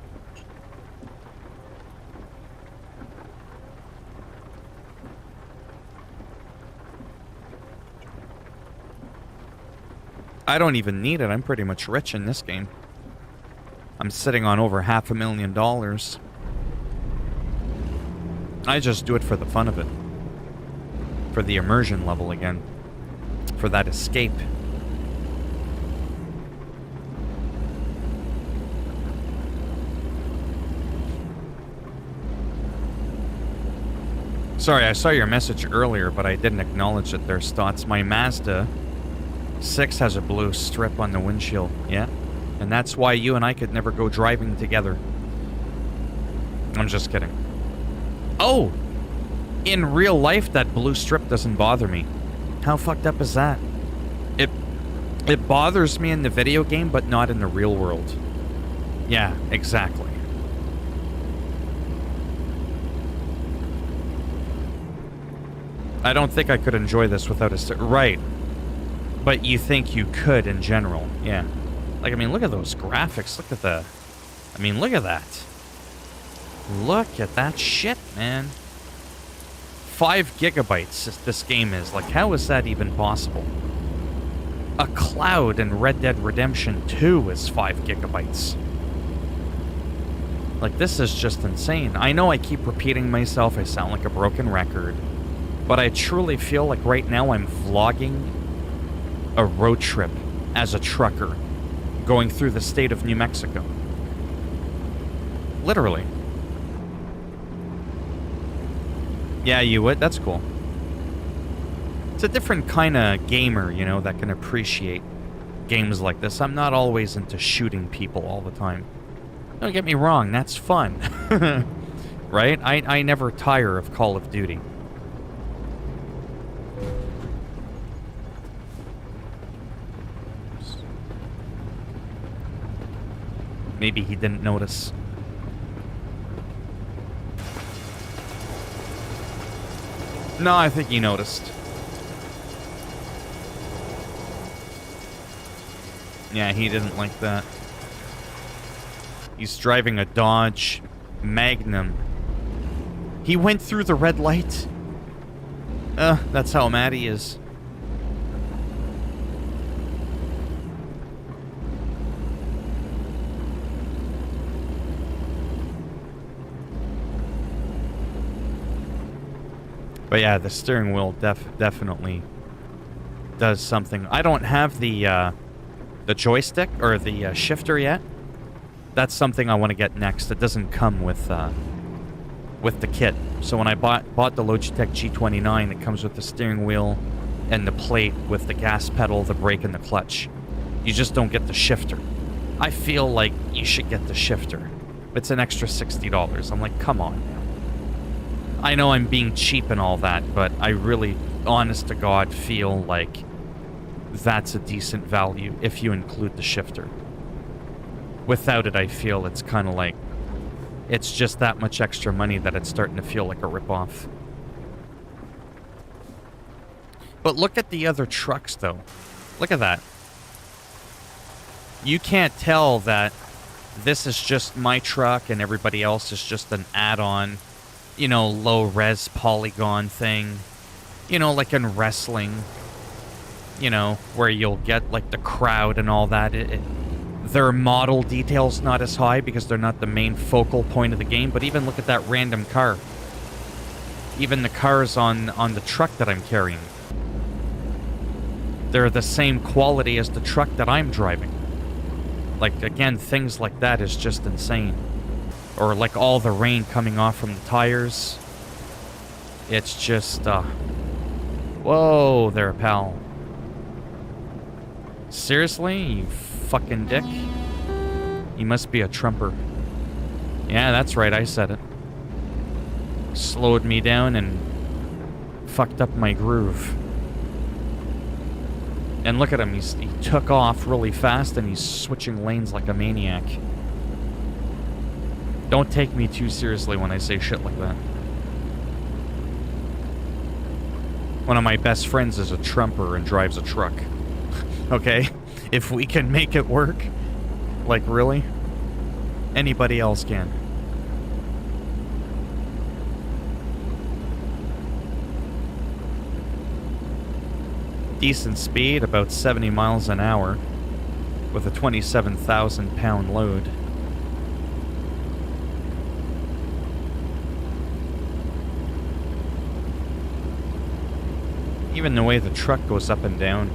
I don't even need it. I'm pretty much rich in this game. I'm sitting on over $500,000. I just do it for the fun of it. For the immersion level again. For that escape. Sorry, I saw your message earlier, but I didn't acknowledge it there, Stotts. My Mazda 6 has a blue strip on the windshield, yeah. And that's why you and I could never go driving together. I'm just kidding. Oh! In real life, that blue strip doesn't bother me. How fucked up is that? It bothers me in the video game, but not in the real world. Yeah, exactly. I don't think I could enjoy this without a... Right. But you think you could in general, yeah. Like, I mean, look at those graphics. Look at the... I mean, look at that. Look at that shit, man. 5 gigabytes this game is. Like, how is that even possible? A cloud in Red Dead Redemption 2 is 5 gigabytes. Like, this is just insane. I know I keep repeating myself. I sound like a broken record. But I truly feel like right now I'm vlogging a road trip as a trucker going through the state of New Mexico. Literally. Yeah, you would? That's cool. It's a different kind of gamer, you know, that can appreciate games like this. I'm not always into shooting people all the time. Don't get me wrong, that's fun. Right? I never tire of Call of Duty. Maybe he didn't notice. No, I think he noticed. Yeah, he didn't like that. He's driving a Dodge Magnum. He went through the red light. That's how mad he is. But yeah, the steering wheel definitely does something. I don't have the joystick or the shifter yet. That's something I want to get next. It doesn't come with the kit. So when I bought the Logitech G29, it comes with the steering wheel and the plate with the gas pedal, the brake, and the clutch. You just don't get the shifter. I feel like you should get the shifter. It's an extra $60. I'm like, come on now. I know I'm being cheap and all that, but I really, honest to God, feel like that's a decent value if you include the shifter. Without it, I feel it's kind of like It's just that much extra money that it's starting to feel like a ripoff. But look at the other trucks, though. Look at that. You can't tell that this is just my truck and everybody else is just an add-on, you know, low-res polygon thing. You know, like in wrestling, you know, where you'll get, like, the crowd and all that. Their model detail's not as high because they're not the main focal point of the game, but even look at that random car. Even the cars on the truck that I'm carrying. They're the same quality as the truck that I'm driving. Like, again, things like that is just insane. Or, like, all the rain coming off from the tires. It's just, whoa there, pal. Seriously, you fucking dick? You must be a Trumper. Yeah, that's right, I said it. Slowed me down and fucked up my groove. And look at him, he took off really fast and he's switching lanes like a maniac. Don't take me too seriously when I say shit like that. One of my best friends is a Trumper and drives a truck. Okay? If we can make it work, like really, anybody else can. Decent speed, about 70 miles an hour, with a 27,000 pound load. Even the way the truck goes up and down,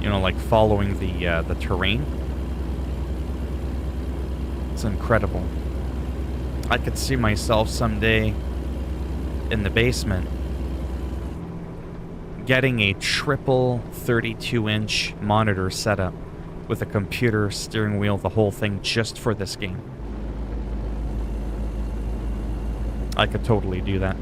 you know, like following the terrain. It's incredible. I could see myself someday in the basement getting a triple 32-inch monitor setup with a computer, steering wheel, the whole thing just for this game. I could totally do that.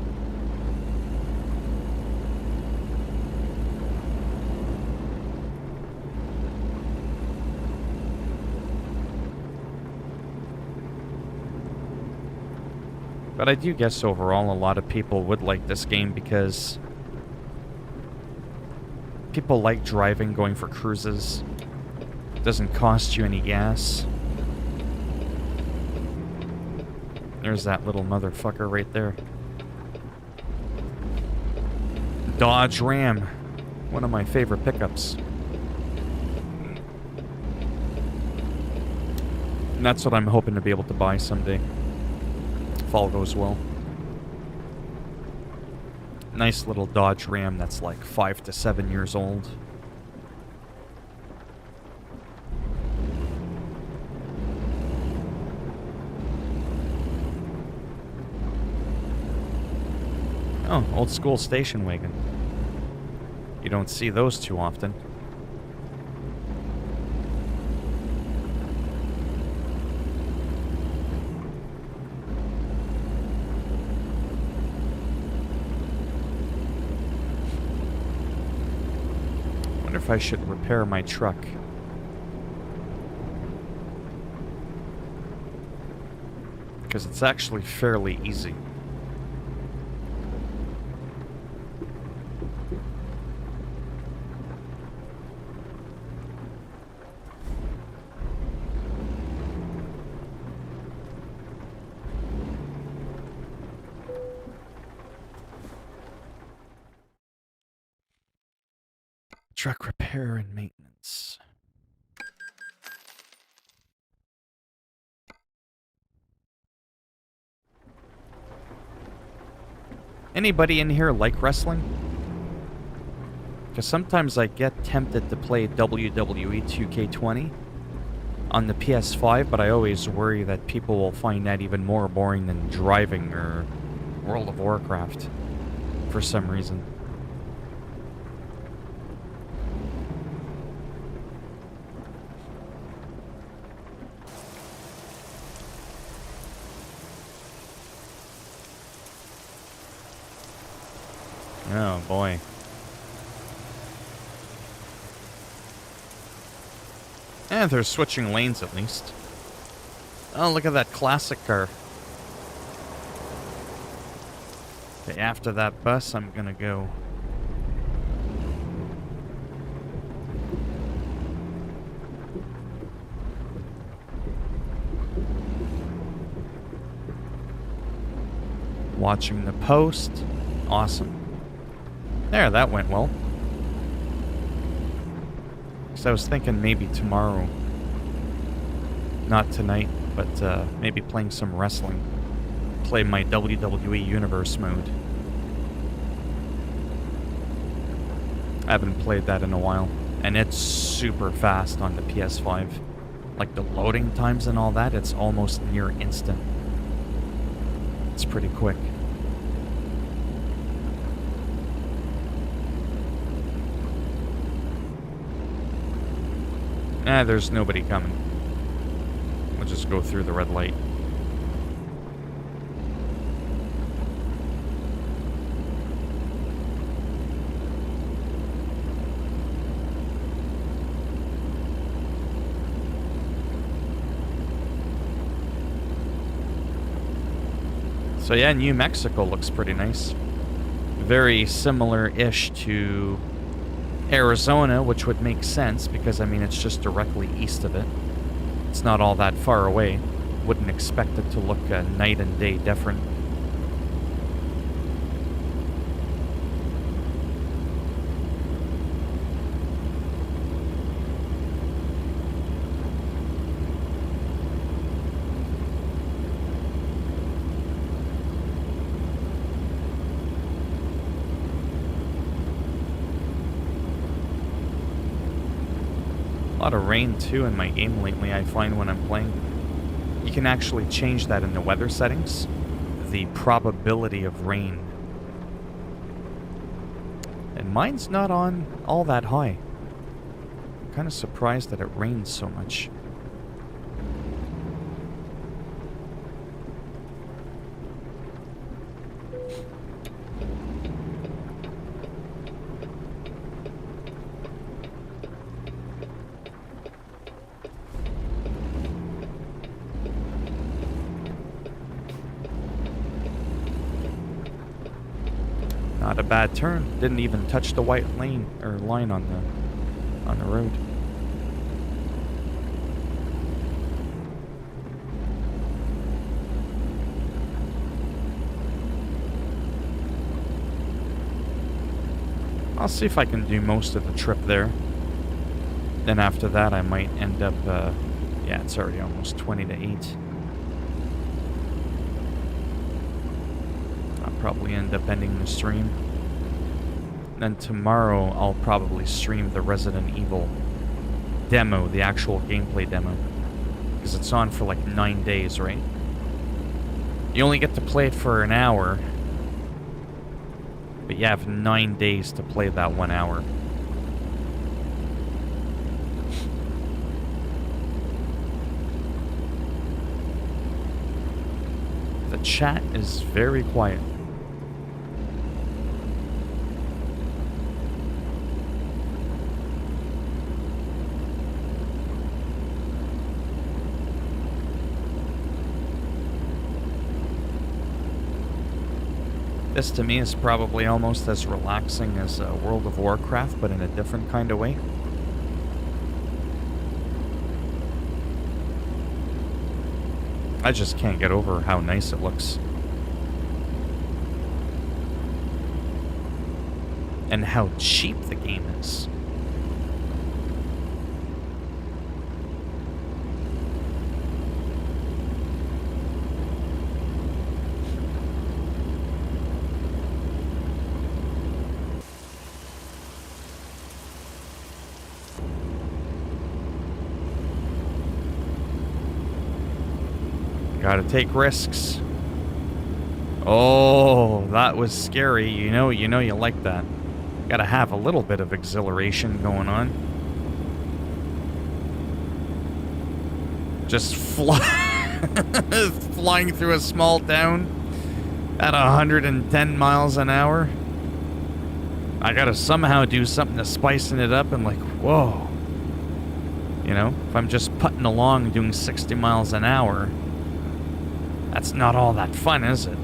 But I do guess overall a lot of people would like this game because people like driving, going for cruises. It doesn't cost you any gas. There's that little motherfucker right there. Dodge Ram. One of my favorite pickups. And that's what I'm hoping to be able to buy someday. If all goes well. Nice little Dodge Ram that's like 5 to 7 years old. Oh, old school station wagon. You don't see those too often. If I should repair my truck. Because it's actually fairly easy. Truck repair and maintenance. Anybody in here like wrestling? Because sometimes I get tempted to play WWE 2K20 on the PS5, but I always worry that people will find that even more boring than driving or World of Warcraft for some reason. Oh boy. And they're switching lanes at least. Oh, look at that classic car. Okay, after that bus, I'm gonna go watching the post. Awesome. There, that went well. Because I was thinking maybe tomorrow, not tonight, but maybe playing some wrestling. Play my WWE Universe mode. I haven't played that in a while, and it's super fast on the PS5. Like the loading times and all that, it's almost near instant. It's pretty quick. There's nobody coming. We'll just go through the red light. So yeah, New Mexico looks pretty nice. Very similar-ish to Arizona, which would make sense because, I mean, it's just directly east of it. It's not all that far away. Wouldn't expect it to look night and day different. A lot of rain too in my game lately, I find when I'm playing. You can actually change that in the weather settings. The probability of rain. And mine's not on all that high. I'm kind of surprised that it rains so much. Not a bad turn. Didn't even touch the white lane or line on the road. I'll see if I can do most of the trip there. Then after that, I might end up. Yeah, it's already almost 20 to 8. Probably end up ending the stream. Then tomorrow I'll probably stream the Resident Evil demo, the actual gameplay demo. Because it's on for like 9 days, right? You only get to play it for an hour. But you have 9 days to play that 1 hour. The chat is very quiet. This to me is probably almost as relaxing as World of Warcraft, but in a different kind of way. I just can't get over how nice it looks. And how cheap the game is. Gotta take risks. Oh, that was scary. You know you like that. Gotta have a little bit of exhilaration going on. Just flying through a small town at 110 miles an hour. I gotta somehow do something to spicing it up and like, whoa. You know, if I'm just putting along doing 60 miles an hour, that's not all that fun, is it?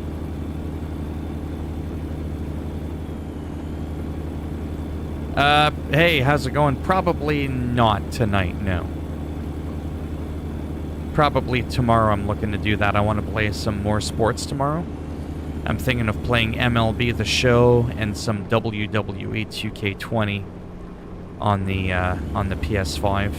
Hey, how's it going? Probably not tonight, no. Probably tomorrow I'm looking to do that. I want to play some more sports tomorrow. I'm thinking of playing MLB The Show and some WWE 2K20 on the PS5.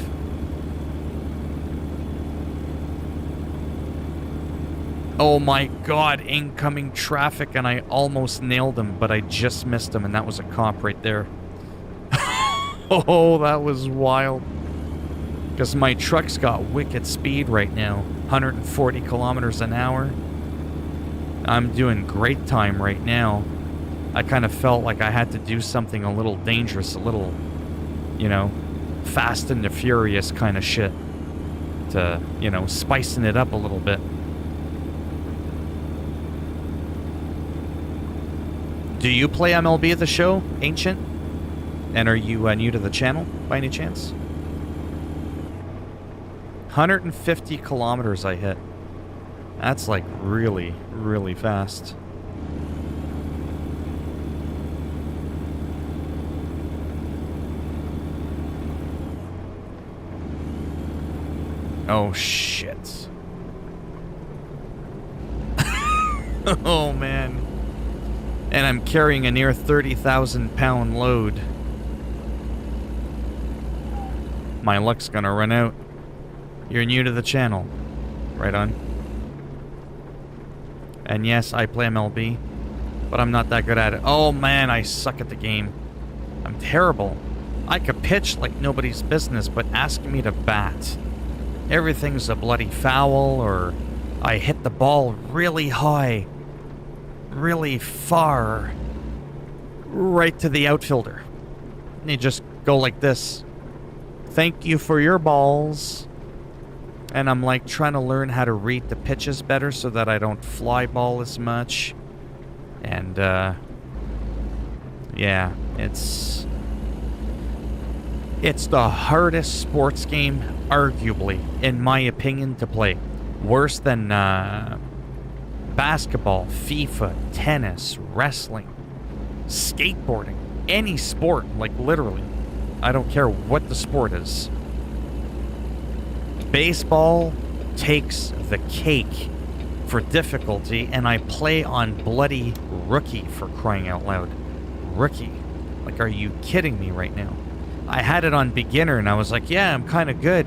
Oh my god, incoming traffic, and I almost nailed him, but I just missed him, and that was a cop right there. Oh, that was wild. Because my truck's got wicked speed right now. 140 kilometers an hour. I'm doing great time right now. I kind of felt like I had to do something a little dangerous, a little, you know, Fast and the Furious kind of shit. To, you know, spicing it up a little bit. Do you play MLB The Show, Ancient? And are you new to the channel, by any chance? 150 kilometers I hit. That's like really, really fast. Oh, shit. Oh, man. And I'm carrying a near 30,000 pound load. My luck's gonna run out. You're new to the channel. Right on. And yes, I play MLB, but I'm not that good at it. Oh man, I suck at the game. I'm terrible. I could pitch like nobody's business, but ask me to bat. Everything's a bloody foul, or I hit the ball really high, really far, right to the outfielder. And you just go like this. Thank you for your balls. And I'm like trying to learn how to read the pitches better so that I don't fly ball as much. And yeah, it's the hardest sports game, arguably, in my opinion, to play. Worse than basketball, FIFA, tennis, wrestling, skateboarding, any sport, like literally. I don't care what the sport is. Baseball takes the cake for difficulty, and I play on bloody rookie, for crying out loud. Rookie. Like, are you kidding me right now? I had it on beginner, and I was like, yeah, I'm kind of good.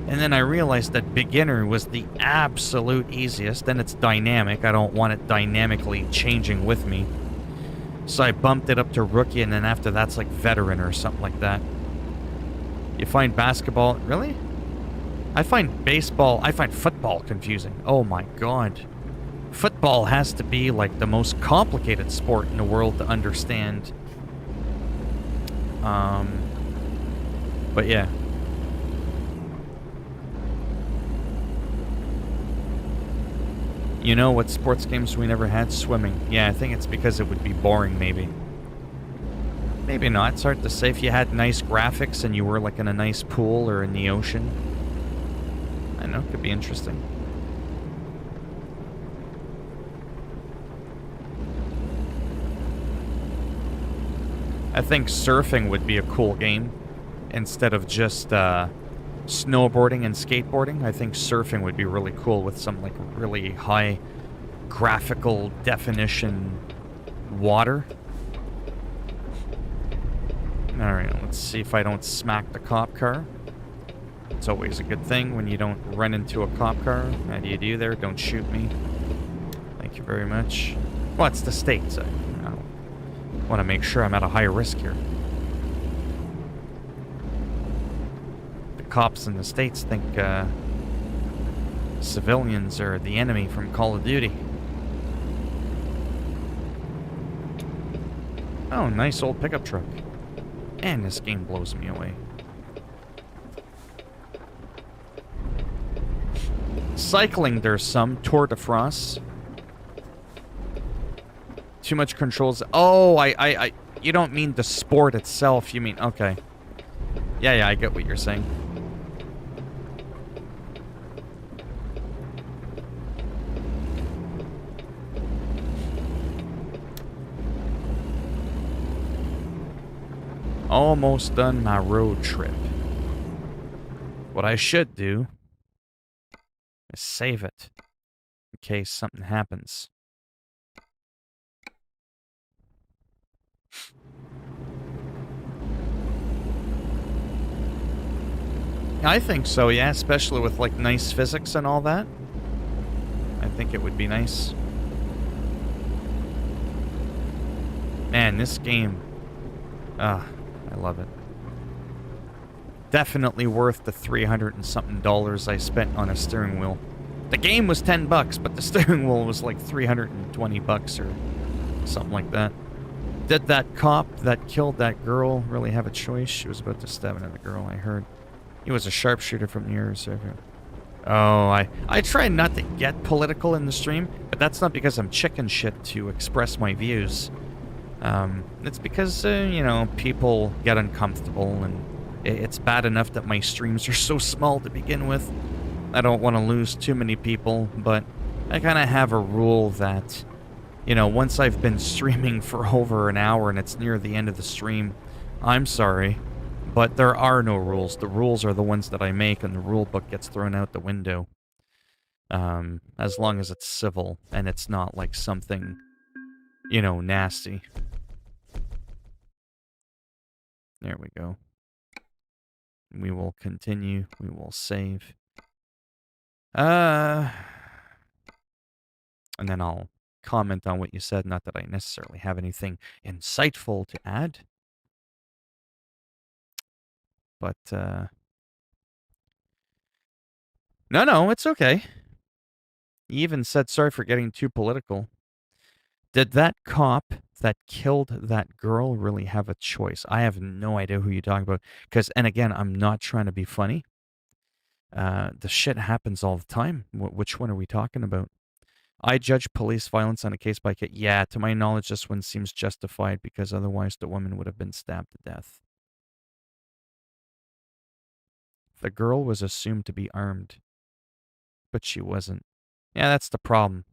And then I realized that beginner was the absolute easiest, and it's dynamic. I don't want it dynamically changing with me. So I bumped it up to rookie, and then after that's like veteran or something like that. You find basketball... Really? I find football confusing. Oh my god. Football has to be like the most complicated sport in the world to understand. But yeah. You know what sports games we never had? Swimming. Yeah, I think it's because it would be boring, maybe. Maybe not. It's hard to say. If you had nice graphics and you were like in a nice pool or in the ocean. I know, it could be interesting. I think surfing would be a cool game. Instead of just snowboarding and skateboarding, I think surfing would be really cool with some like really high graphical definition water. Alright, let's see if I don't smack the cop car. It's always a good thing when you don't run into a cop car. How do you do there? Don't shoot me. Thank you very much. Well, it's the States. I want to make sure I'm at a high risk here. The cops in the States think civilians are the enemy from Call of Duty. Oh, nice old pickup truck. And this game blows me away. Cycling, there's some. Tour de France. Too much controls. Oh, you don't mean the sport itself. You mean, okay. Yeah, I get what you're saying. Almost done my road trip. What I should do is save it in case something happens. I think so, yeah, especially with like nice physics and all that. I think it would be nice. Man, this game, I love it. Definitely worth the $300 and something I spent on a steering wheel. The game was $10, but the steering wheel was like $320 or something like that. Did that cop that killed that girl really have a choice? She was about to stab another girl, I heard. He was a sharpshooter from the air server. Oh, I try not to get political in the stream, but that's not because I'm chicken shit to express my views. It's because, you know, people get uncomfortable, and it's bad enough that my streams are so small to begin with. I don't want to lose too many people, but I kind of have a rule that, you know, once I've been streaming for over an hour and it's near the end of the stream, I'm sorry, but there are no rules. The rules are the ones that I make, and the rule book gets thrown out the window. As long as it's civil and it's not like something, you know, nasty. There we go. We will continue. We will save. And then I'll comment on what you said. Not that I necessarily have anything insightful to add. But, no, it's okay. You even said sorry for getting too political. Did that cop that killed that girl really have a choice? I have no idea who you're talking about. Because, and again, I'm not trying to be funny. The shit happens all the time. Which one are we talking about? I judge police violence on a case-by-case. Yeah, to my knowledge, this one seems justified because otherwise the woman would have been stabbed to death. The girl was assumed to be armed, but she wasn't. Yeah, that's the problem.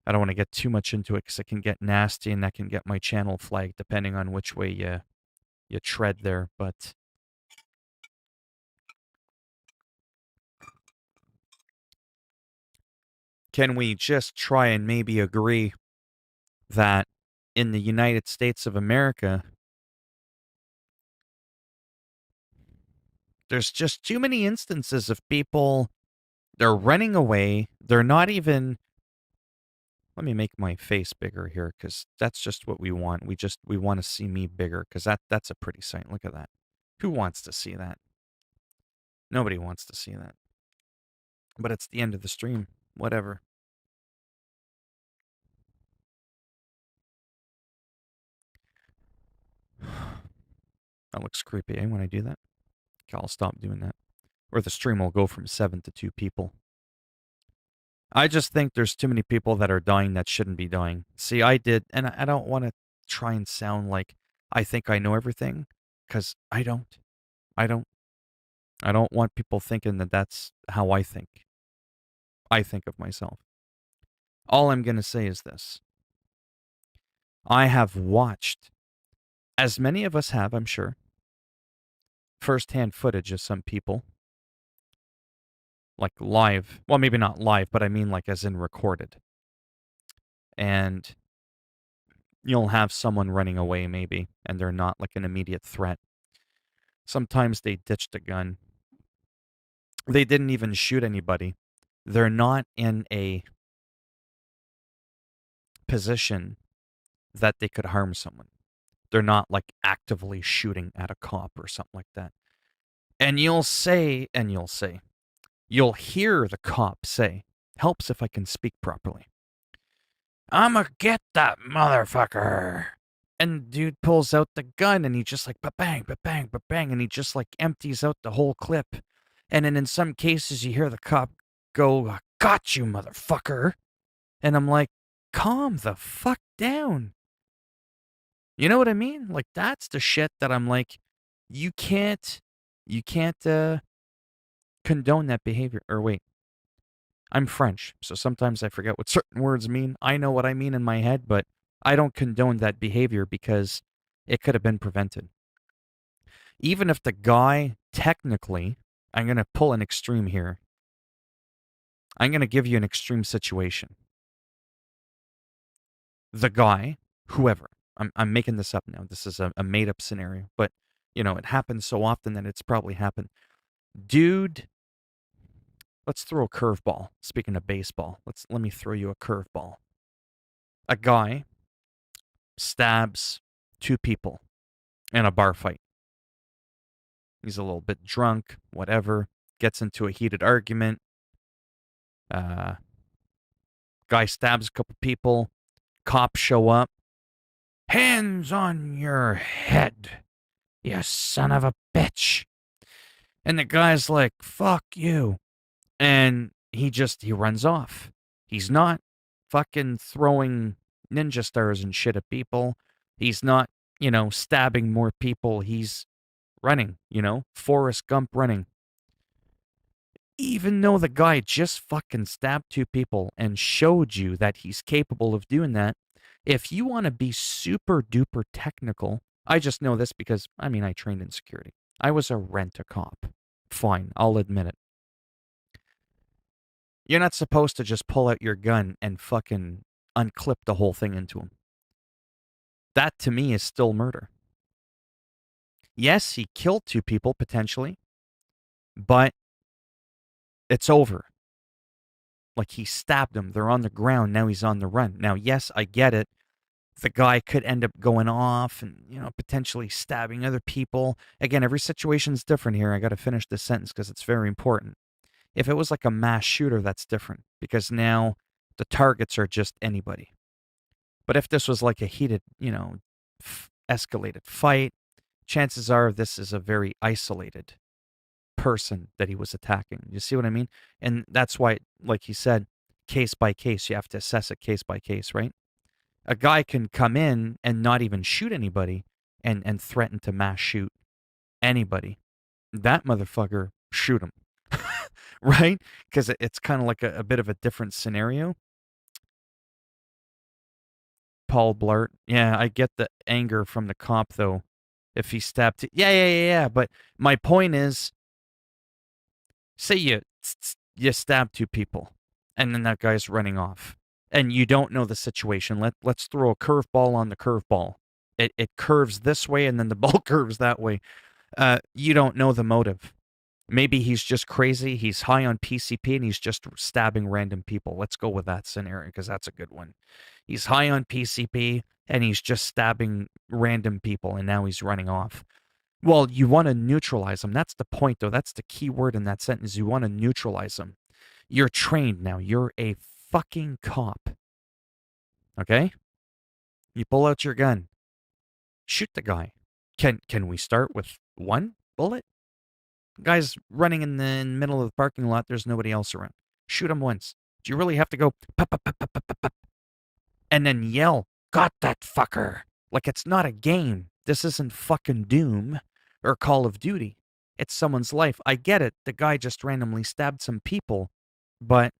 I don't want to get too much into it because it can get nasty and that can get my channel flagged depending on which way you tread there, but can we just try and maybe agree that in the United States of America, there's just too many instances of people, they're running away, they're not even... Let me make my face bigger here, because that's just what we want. We want to see me bigger, because that's a pretty sight. Look at that. Who wants to see that? Nobody wants to see that. But it's the end of the stream. Whatever. That looks creepy, eh, when I do that? Okay, I'll stop doing that. Or the stream will go from 7 to 2 people. I just think there's too many people that are dying that shouldn't be dying. See, I did, and I don't want to try and sound like I think I know everything, because I don't. I don't. I don't want people thinking that that's how I think. I think of myself. All I'm going to say is this. I have watched, as many of us have, I'm sure, first-hand footage of some people. Like live. Well, maybe not live, but I mean like as in recorded. And you'll have someone running away maybe, and they're not like an immediate threat. Sometimes they ditched a gun. They didn't even shoot anybody. They're not in a position that they could harm someone. They're not like actively shooting at a cop or something like that. And you'll hear the cop say, helps if I can speak properly, "I'ma get that motherfucker." And dude pulls out the gun and he just like ba-bang, ba-bang, ba-bang, and he just like empties out the whole clip. And then in some cases you hear the cop go, "Got you, motherfucker." And I'm like, calm the fuck down. You know what I mean? Like, that's the shit that I'm like, you can't condone that behavior. Or wait, I'm French, so sometimes I forget what certain words mean. I know what I mean in my head, but I don't condone that behavior because it could have been prevented. Even if the guy technically, I'm going to pull an extreme here. I'm going to give you an extreme situation. The guy, whoever, I'm making this up now. This is a made up scenario, but it happens so often that it's probably happened. Dude, let's throw a curveball. Speaking of baseball, let me throw you a curveball. A guy stabs two people in a bar fight. He's a little bit drunk, whatever, gets into a heated argument. Guy stabs a couple people. Cops show up. Hands on your head, you son of a bitch. And the guy's like, fuck you. And he runs off. He's not fucking throwing ninja stars and shit at people. He's not, stabbing more people. He's running, Forrest Gump running. Even though the guy just fucking stabbed two people and showed you that he's capable of doing that, if you want to be super duper technical, I just know this because, I trained in security. I was a rent-a-cop. Fine, I'll admit it. You're not supposed to just pull out your gun and fucking unclip the whole thing into him. That, to me, is still murder. Yes, he killed two people, potentially, but it's over. Like, he stabbed them. They're on the ground. Now he's on the run. Now, yes, I get it. The guy could end up going off and, potentially stabbing other people. Again, every situation's different here. I got to finish this sentence because it's very important. If it was like a mass shooter, that's different because now the targets are just anybody. But if this was like a heated, escalated fight, chances are this is a very isolated person that he was attacking. You see what I mean? And that's why, like he said, case by case, you have to assess it case by case, right? A guy can come in and not even shoot anybody and threaten to mass shoot anybody. That motherfucker, shoot him. Right? Because it's kind of like a bit of a different scenario. Paul Blart. Yeah, I get the anger from the cop, though. If he stabbed... Yeah. But my point is, say you stab two people, and then that guy's running off, and you don't know the situation. Let's throw a curveball on the curveball. It curves this way, and then the ball curves that way. You don't know the motive. Maybe he's just crazy. He's high on PCP, and he's just stabbing random people. Let's go with that scenario, because that's a good one. He's high on PCP, and he's just stabbing random people, and now he's running off. Well, you want to neutralize them. That's the point, though. That's the key word in that sentence. You want to neutralize them. You're trained now. You're a fucking cop. Okay? You pull out your gun. Shoot the guy. Can we start with one bullet? Guy's running in the middle of the parking lot. There's nobody else around. Shoot him once. Do you really have to go pop, pop, pop, pop, pop, pop, and then yell, got that fucker? Like it's not a game. This isn't fucking Doom or Call of Duty. It's someone's life. I get it. The guy just randomly stabbed some people, but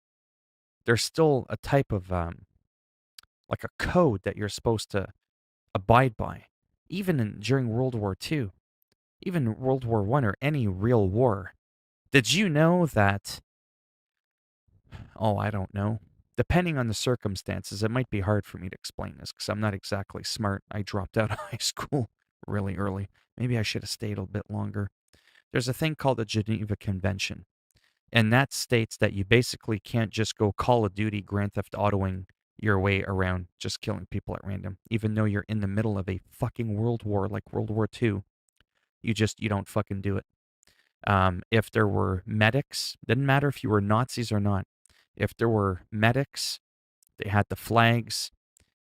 there's still a type of like a code that you're supposed to abide by. Even during World War II, even World War I or any real war. Did you know that, I don't know, depending on the circumstances, it might be hard for me to explain this because I'm not exactly smart. I dropped out of high school really early. Maybe I should have stayed a bit longer. There's a thing called the Geneva Convention, and that states that you basically can't just go Call of Duty Grand Theft Autoing your way around just killing people at random, even though you're in the middle of a fucking world war like World War II. You don't fucking do it. If there were medics, didn't matter if you were Nazis or not. If there were medics, they had the flags,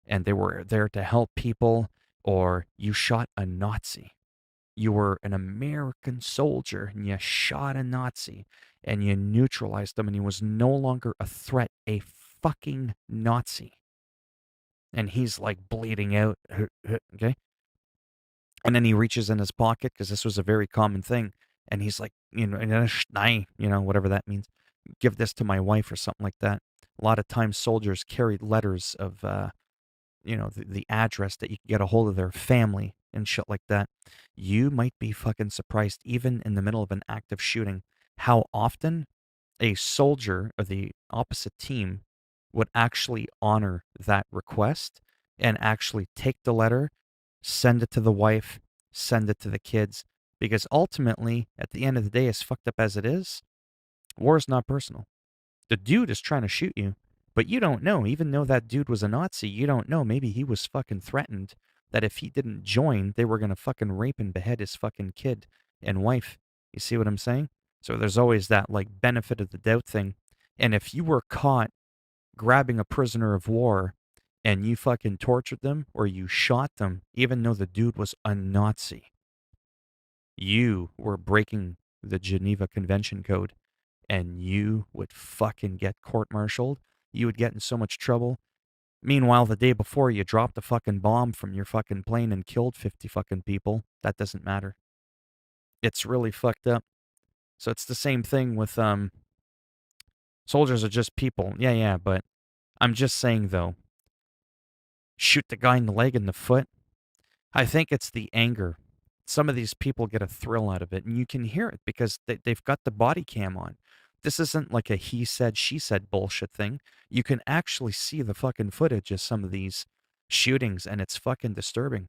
and they were there to help people, or you shot a Nazi. You were an American soldier, and you shot a Nazi, and you neutralized him, and he was no longer a threat, a fucking Nazi. And he's like bleeding out, okay? And then he reaches in his pocket, because this was a very common thing, and he's like, whatever that means. Give this to my wife or something like that. A lot of times soldiers carried letters of, the address that you could get a hold of their family and shit like that, you might be fucking surprised, even in the middle of an active shooting, how often a soldier of the opposite team would actually honor that request and actually take the letter, send it to the wife, send it to the kids. Because ultimately, at the end of the day, as fucked up as it is, war is not personal. The dude is trying to shoot you, but you don't know. Even though that dude was a Nazi, you don't know. Maybe he was fucking threatened that if he didn't join, they were going to fucking rape and behead his fucking kid and wife. You see what I'm saying? So there's always that like benefit of the doubt thing. And if you were caught grabbing a prisoner of war and you fucking tortured them or you shot them, even though the dude was a Nazi, you were breaking the Geneva Convention Code and you would fucking get court-martialed. You would get in so much trouble. Meanwhile, the day before, you dropped a fucking bomb from your fucking plane and killed 50 fucking people. That doesn't matter. It's really fucked up. So it's the same thing with soldiers are just people. Yeah, but I'm just saying though, shoot the guy in the leg and the foot. I think it's the anger. Some of these people get a thrill out of it, and you can hear it because they've got the body cam on. This isn't like a he said, she said bullshit thing. You can actually see the fucking footage of some of these shootings, and it's fucking disturbing,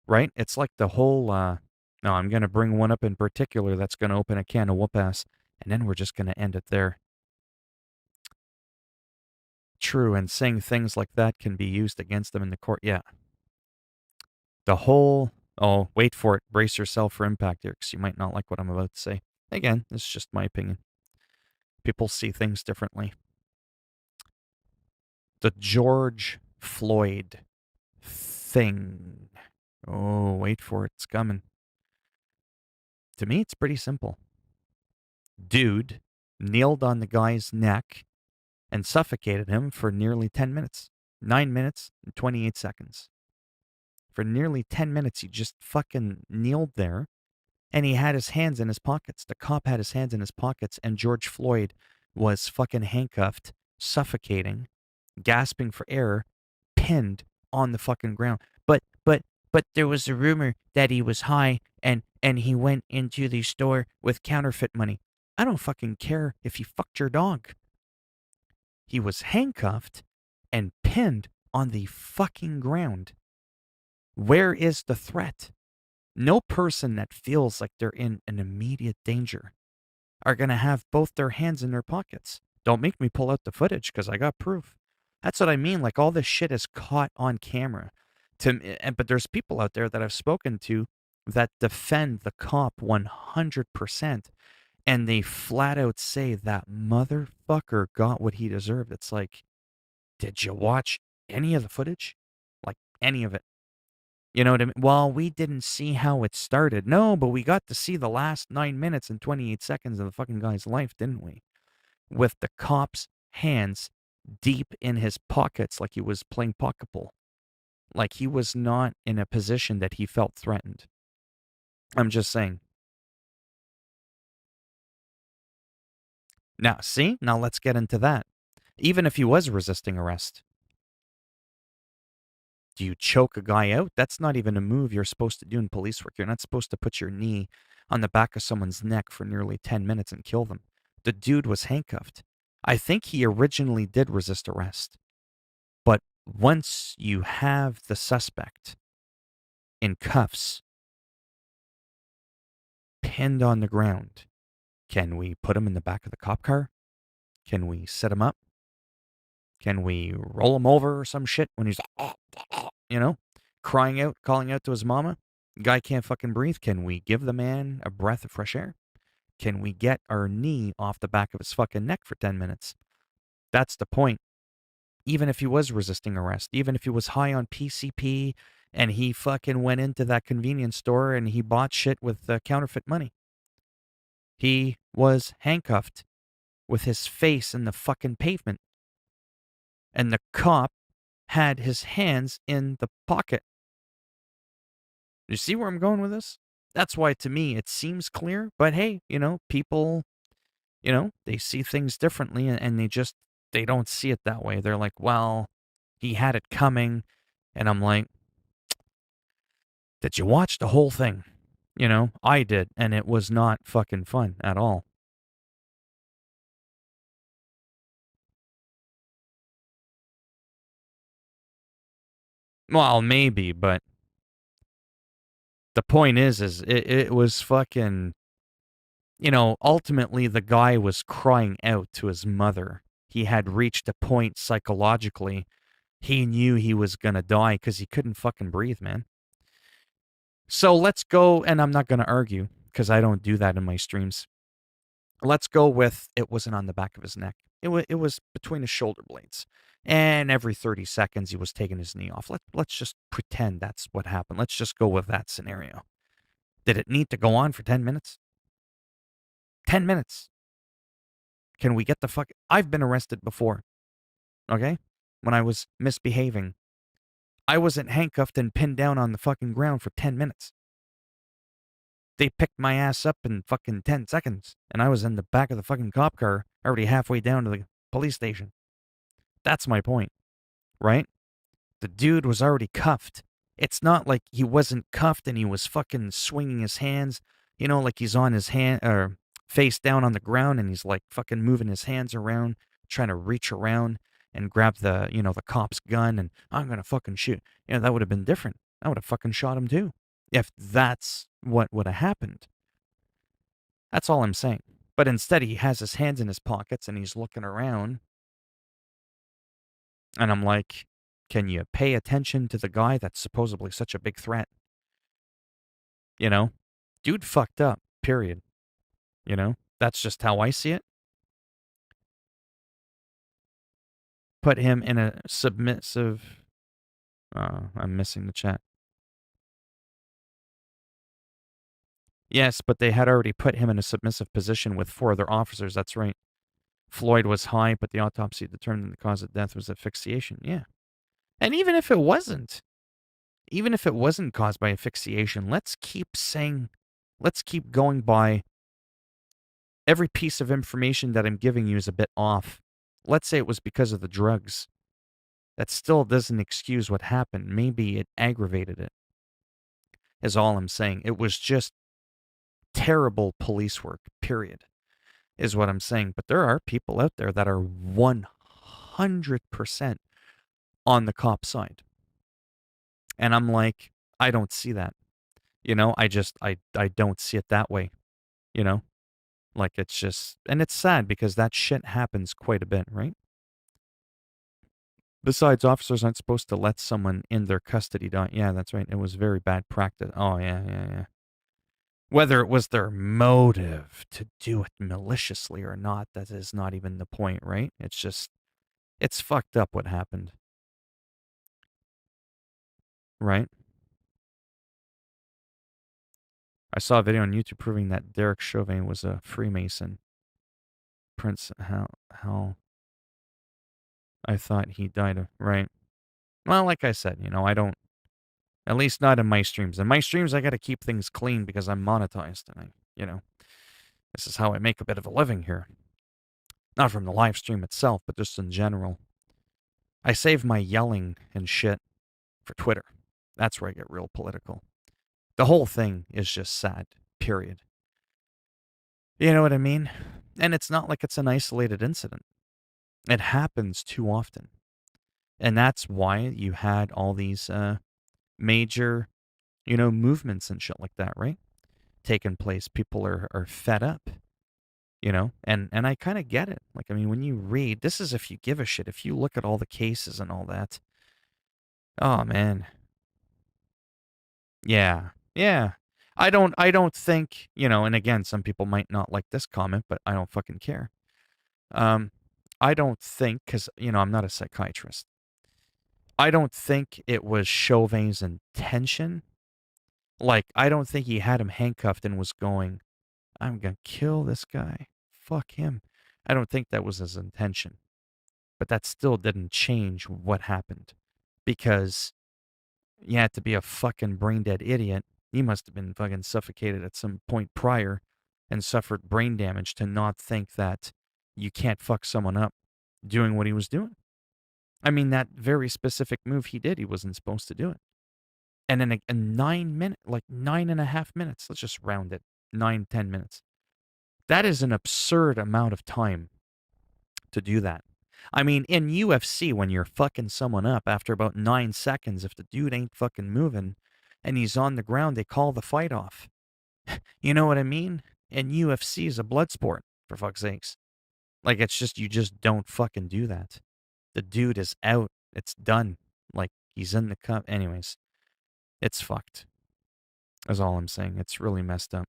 right? It's like the whole, no, I'm going to bring one up in particular that's going to open a can of whoop ass, and then we're just going to end it there. True, and saying things like that can be used against them in the court. Yeah. The whole, oh, wait for it, brace yourself for impact here, because you might not like what I'm about to say. Again, this is just my opinion. People see things differently. The George Floyd thing. Oh, wait for it, it's coming. To me, it's pretty simple. Dude kneeled on the guy's neck and suffocated him for nearly 10 minutes. 9 minutes and 28 seconds. For nearly 10 minutes, he just fucking kneeled there and he had his hands in his pockets. The cop had his hands in his pockets, and George Floyd was fucking handcuffed, suffocating, gasping for air, pinned on the fucking ground. But there was a rumor that he was high and he went into the store with counterfeit money. I don't fucking care if he fucked your dog. He was handcuffed and pinned on the fucking ground. Where is the threat? No person that feels like they're in an immediate danger are going to have both their hands in their pockets. Don't make me pull out the footage because I got proof. That's what I mean. Like all this shit is caught on camera. But there's people out there that I've spoken to that defend the cop 100%. And they flat out say that motherfucker got what he deserved. It's like, did you watch any of the footage? Like any of it? You know what I mean? Well, we didn't see how it started. No, but we got to see the last 9 minutes and 28 seconds of the fucking guy's life, didn't we? With the cop's hands deep in his pockets like he was playing pocketball. Like he was not in a position that he felt threatened. I'm just saying. Now, see? Now let's get into that. Even if he was resisting arrest, do you choke a guy out? That's not even a move you're supposed to do in police work. You're not supposed to put your knee on the back of someone's neck for nearly 10 minutes and kill them. The dude was handcuffed. I think he originally did resist arrest. But once you have the suspect in cuffs, pinned on the ground, can we put him in the back of the cop car? Can we set him up? Can we roll him over or some shit when he's, you know, crying out, calling out to his mama? Guy can't fucking breathe. Can we give the man a breath of fresh air? Can we get our knee off the back of his fucking neck for 10 minutes? That's the point. Even if he was resisting arrest, even if he was high on PCP and he fucking went into that convenience store and he bought shit with counterfeit money. He was handcuffed with his face in the fucking pavement. And the cop had his hands in the pocket. You see where I'm going with this? That's why to me it seems clear, but hey, people, they see things differently and they don't see it that way. They're like, well, he had it coming. And I'm like, Did you watch the whole thing? You know, I did, and it was not fucking fun at all. Well, maybe, but the point is it was fucking, ultimately the guy was crying out to his mother. He had reached a point psychologically. He knew he was gonna die because he couldn't fucking breathe, man. So let's go, and I'm not gonna argue because I don't do that in my streams. Let's go with it wasn't on the back of his neck. It was between his shoulder blades. And every 30 seconds he was taking his knee off. Let's just pretend that's what happened. Let's just go with that scenario. Did it need to go on for 10 minutes? 10 minutes. Can we get the fuck? I've been arrested before. Okay? When I was misbehaving. I wasn't handcuffed and pinned down on the fucking ground for 10 minutes. They picked my ass up in fucking 10 seconds, and I was in the back of the fucking cop car, already halfway down to the police station. That's my point, right? The dude was already cuffed. It's not like he wasn't cuffed and he was fucking swinging his hands, like he's on his hand or face down on the ground and he's like fucking moving his hands around, trying to reach around and grab the cop's gun and I'm gonna fucking shoot. That would have been different. I would have fucking shot him too. If that's what would have happened. That's all I'm saying. But instead, he has his hands in his pockets and he's looking around. And I'm like, can you pay attention to the guy that's supposedly such a big threat? Dude fucked up, period. That's just how I see it. Put him in a submissive. I'm missing the chat. Yes, but they had already put him in a submissive position with 4 other officers. That's right. Floyd was high, but the autopsy determined the cause of death was asphyxiation. Yeah. And even if it wasn't caused by asphyxiation, let's keep going by every piece of information that I'm giving you is a bit off. Let's say it was because of the drugs. That still doesn't excuse what happened. Maybe it aggravated it, is all I'm saying. It was just terrible police work, period, is what I'm saying. But there are people out there that are 100% on the cop side. And I'm like, I don't see that. I don't see it that way. Like it's just, and it's sad because that shit happens quite a bit, right? Besides, officers aren't supposed to let someone in their custody die. Yeah, that's right. It was very bad practice. Oh, yeah, yeah, yeah. Whether it was their motive to do it maliciously or not, that is not even the point, right? It's fucked up what happened. Right? I saw a video on YouTube proving that Derek Chauvin was a Freemason. Prince, how I thought he died of, right? Well, like I said, I don't, at least not in my streams. In my streams, I got to keep things clean because I'm monetized and this is how I make a bit of a living here. Not from the live stream itself, but just in general. I save my yelling and shit for Twitter. That's where I get real political. The whole thing is just sad, period. You know what I mean? And it's not like it's an isolated incident. It happens too often. And that's why you had all these major, movements and shit like that, right? Taking place. People are fed up, and I kind of get it. Like, I mean, when you read, this is if you give a shit, if you look at all the cases and all that, oh man. Yeah. Yeah. I don't think, and again, some people might not like this comment, but I don't fucking care. I don't think, because, I'm not a psychiatrist. I don't think it was Chauvin's intention. Like, I don't think he had him handcuffed and was going, I'm going to kill this guy. Fuck him. I don't think that was his intention. But that still didn't change what happened. Because you had to be a fucking brain dead idiot. He must have been fucking suffocated at some point prior and suffered brain damage to not think that you can't fuck someone up doing what he was doing. I mean, that very specific move he did, he wasn't supposed to do it. And in a 9 minute, like 9.5 minutes, let's just round it, 9, 10 minutes. That is an absurd amount of time to do that. I mean, in UFC, when you're fucking someone up after about 9 seconds, if the dude ain't fucking moving and he's on the ground, they call the fight off. You know what I mean? And UFC is a blood sport, for fuck's sakes. Like, it's just, you just don't fucking do that. The dude is out. It's done. Like, he's in the cup. Anyways, it's fucked. That's all I'm saying. It's really messed up.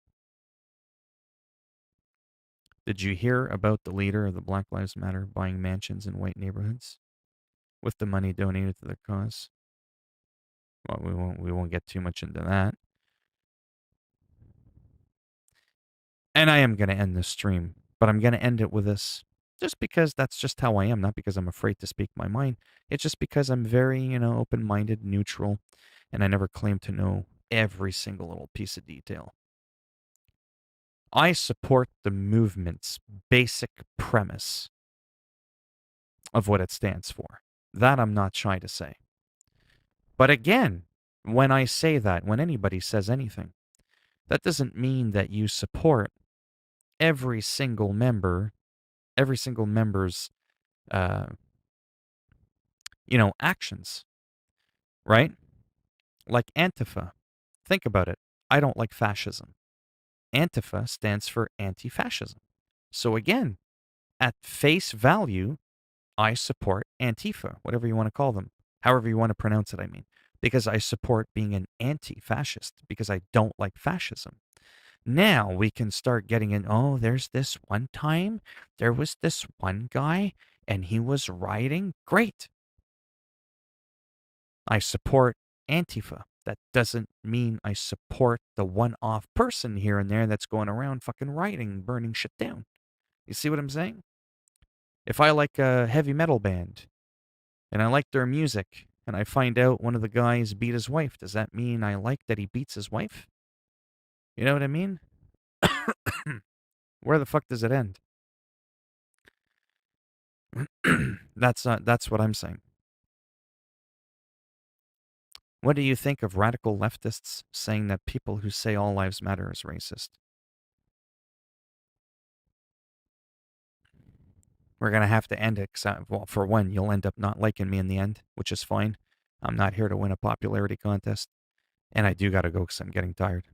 Did you hear about the leader of the Black Lives Matter buying mansions in white neighborhoods with the money donated to the cause? Well, we won't get too much into that. And I am going to end this stream, but I'm going to end it with this. Just because that's just how I am, not because I'm afraid to speak my mind. It's just because I'm very, open-minded, neutral, and I never claim to know every single little piece of detail. I support the movement's basic premise of what it stands for. That I'm not shy to say. But again, when I say that, when anybody says anything, that doesn't mean that you support every single member's, uh, actions, right? Like Antifa. Think about it. I don't like fascism. Antifa stands for anti-fascism. So again, at face value, I support Antifa, whatever you want to call them, however you want to pronounce it, I mean, because I support being an anti-fascist, because I don't like fascism. Now we can start getting in, oh, there's this one time, there was this one guy, and he was rioting. Great. I support Antifa. That doesn't mean I support the one-off person here and there that's going around fucking rioting, burning shit down. You see what I'm saying? If I like a heavy metal band and I like their music and I find out one of the guys beat his wife, does that mean I like that he beats his wife? You know what I mean? Where the fuck does it end? That's what I'm saying. What do you think of radical leftists saying that people who say all lives matter is racist? We're going to have to end it. Well, for one, you'll end up not liking me in the end, which is fine. I'm not here to win a popularity contest. And I do got to go because I'm getting tired.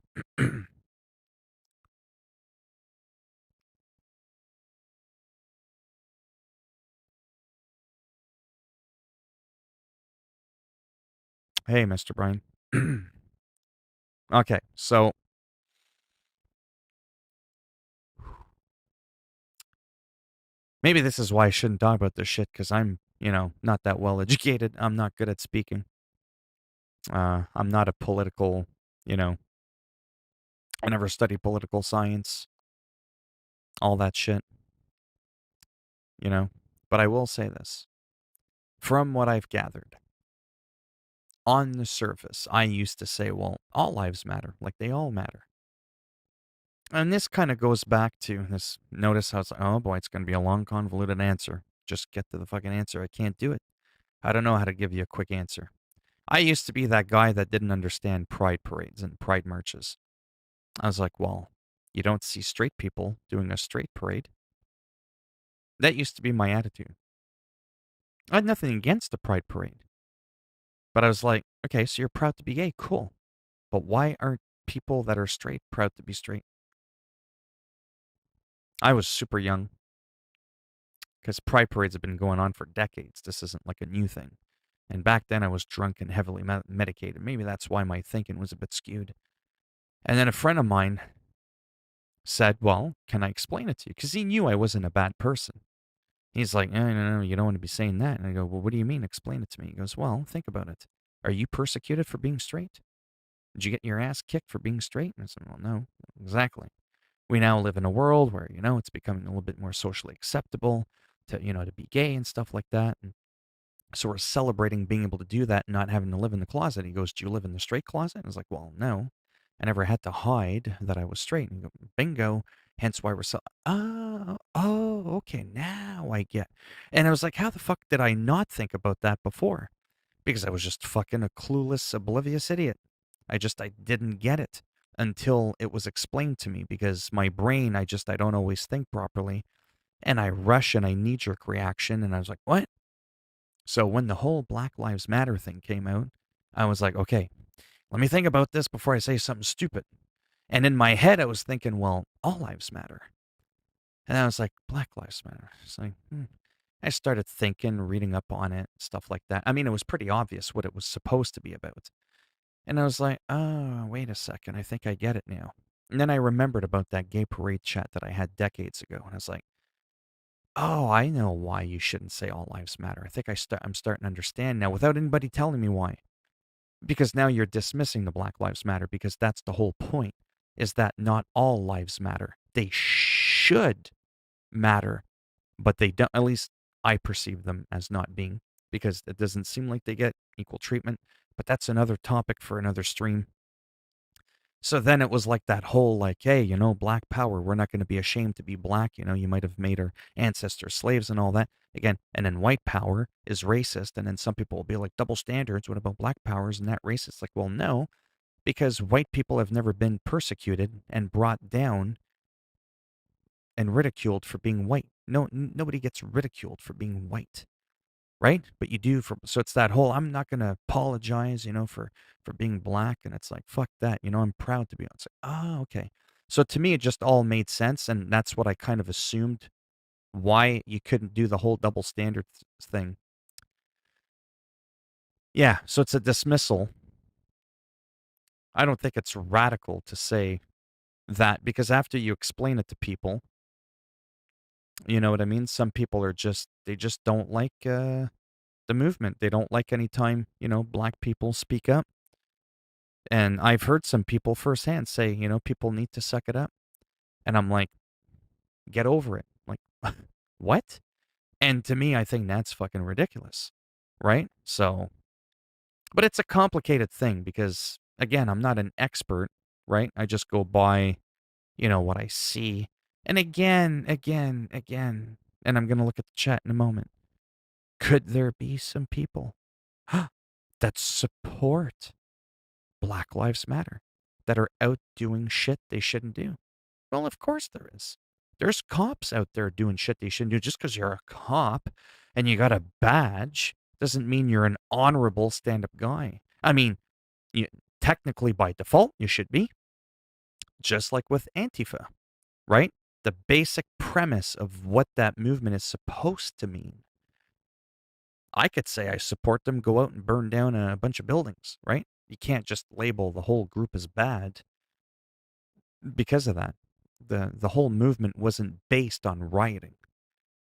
Hey, Mr. Brian. Okay, so maybe this is why I shouldn't talk about this shit, because I'm, not that well educated. I'm not good at speaking. I'm not a political, I never studied political science, all that shit, But I will say this. From what I've gathered, on the surface, I used to say, well, all lives matter, like they all matter. And this kind of goes back to this. Notice how it's like, oh boy, it's going to be a long, convoluted answer. Just get to the fucking answer. I can't do it. I don't know how to give you a quick answer. I used to be that guy that didn't understand pride parades and pride marches. I was like, well, you don't see straight people doing a straight parade. That used to be my attitude. I had nothing against the pride parade. But I was like, okay, so you're proud to be gay. Cool. But why aren't people that are straight proud to be straight? I was super young because pride parades have been going on for decades. This isn't like a new thing. And back then I was drunk and heavily medicated. Maybe that's why my thinking was a bit skewed. And then a friend of mine said, well, can I explain it to you? Because he knew I wasn't a bad person. He's like, no, you don't want to be saying that. And I go, well, what do you mean? Explain it to me. He goes, well, think about it. Are you persecuted for being straight? Did you get your ass kicked for being straight? And I said, well, no, exactly. We now live in a world where, it's becoming a little bit more socially acceptable to, to be gay and stuff like that. And so we're celebrating being able to do that and not having to live in the closet. He goes, do you live in the straight closet? And I was like, well, no. I never had to hide that I was straight. And he goes, bingo. Hence why we're so, okay, now I get. And I was like, how the fuck did I not think about that before? Because I was just fucking a clueless, oblivious idiot. I didn't get it until it was explained to me because my brain, I don't always think properly. And I rush and I knee jerk reaction. And I was like, what? So when the whole Black Lives Matter thing came out, I was like, okay, let me think about this before I say something stupid. And in my head, I was thinking, well, all lives matter. And I was like, Black Lives Matter. It's like, I started thinking, reading up on it, stuff like that. I mean, it was pretty obvious what it was supposed to be about. And I was like, oh, wait a second. I think I get it now. And then I remembered about that gay parade chat that I had decades ago. And I was like, oh, I know why you shouldn't say all lives matter. I think I'm starting to understand now without anybody telling me why. Because now you're dismissing the Black Lives Matter because that's the whole point, is that not all lives matter. They should matter, but they don't, at least I perceive them as not being, because it doesn't seem like they get equal treatment. But that's another topic for another stream. So then it was like that whole, like, hey, black power, we're not going to be ashamed to be black. You might have made our ancestors slaves and all that. Again, and then white power is racist. And then some people will be like, double standards. What about black power? Isn't that racist? Like, well, no, because white people have never been persecuted and brought down and ridiculed for being white. No, nobody gets ridiculed for being white, right? But you do so it's that whole, I'm not going to apologize, for being black. And it's like, fuck that. I'm proud to be. It's like, oh, okay. So to me, it just all made sense. And that's what I kind of assumed why you couldn't do the whole double standard thing. Yeah. So it's a dismissal. I don't think it's radical to say that, because after you explain it to people, you know what I mean? Some people they just don't like, the movement. They don't like any time, black people speak up. And I've heard some people firsthand say, people need to suck it up. And I'm like, get over it. Like, what? And to me, I think that's fucking ridiculous. Right? So, but it's a complicated thing because, again, I'm not an expert, right? I just go by, what I see. And again, and I'm going to look at the chat in a moment. Could there be some people that support Black Lives Matter, that are out doing shit they shouldn't do? Well, of course there is. There's cops out there doing shit they shouldn't do. Just because you're a cop and you got a badge doesn't mean you're an honorable stand-up guy. I mean, you, technically by default, you should be. Just like with Antifa, right? The basic premise of what that movement is supposed to mean. I could say I support them, go out and burn down a bunch of buildings, right? You can't just label the whole group as bad because of that. The whole movement wasn't based on rioting.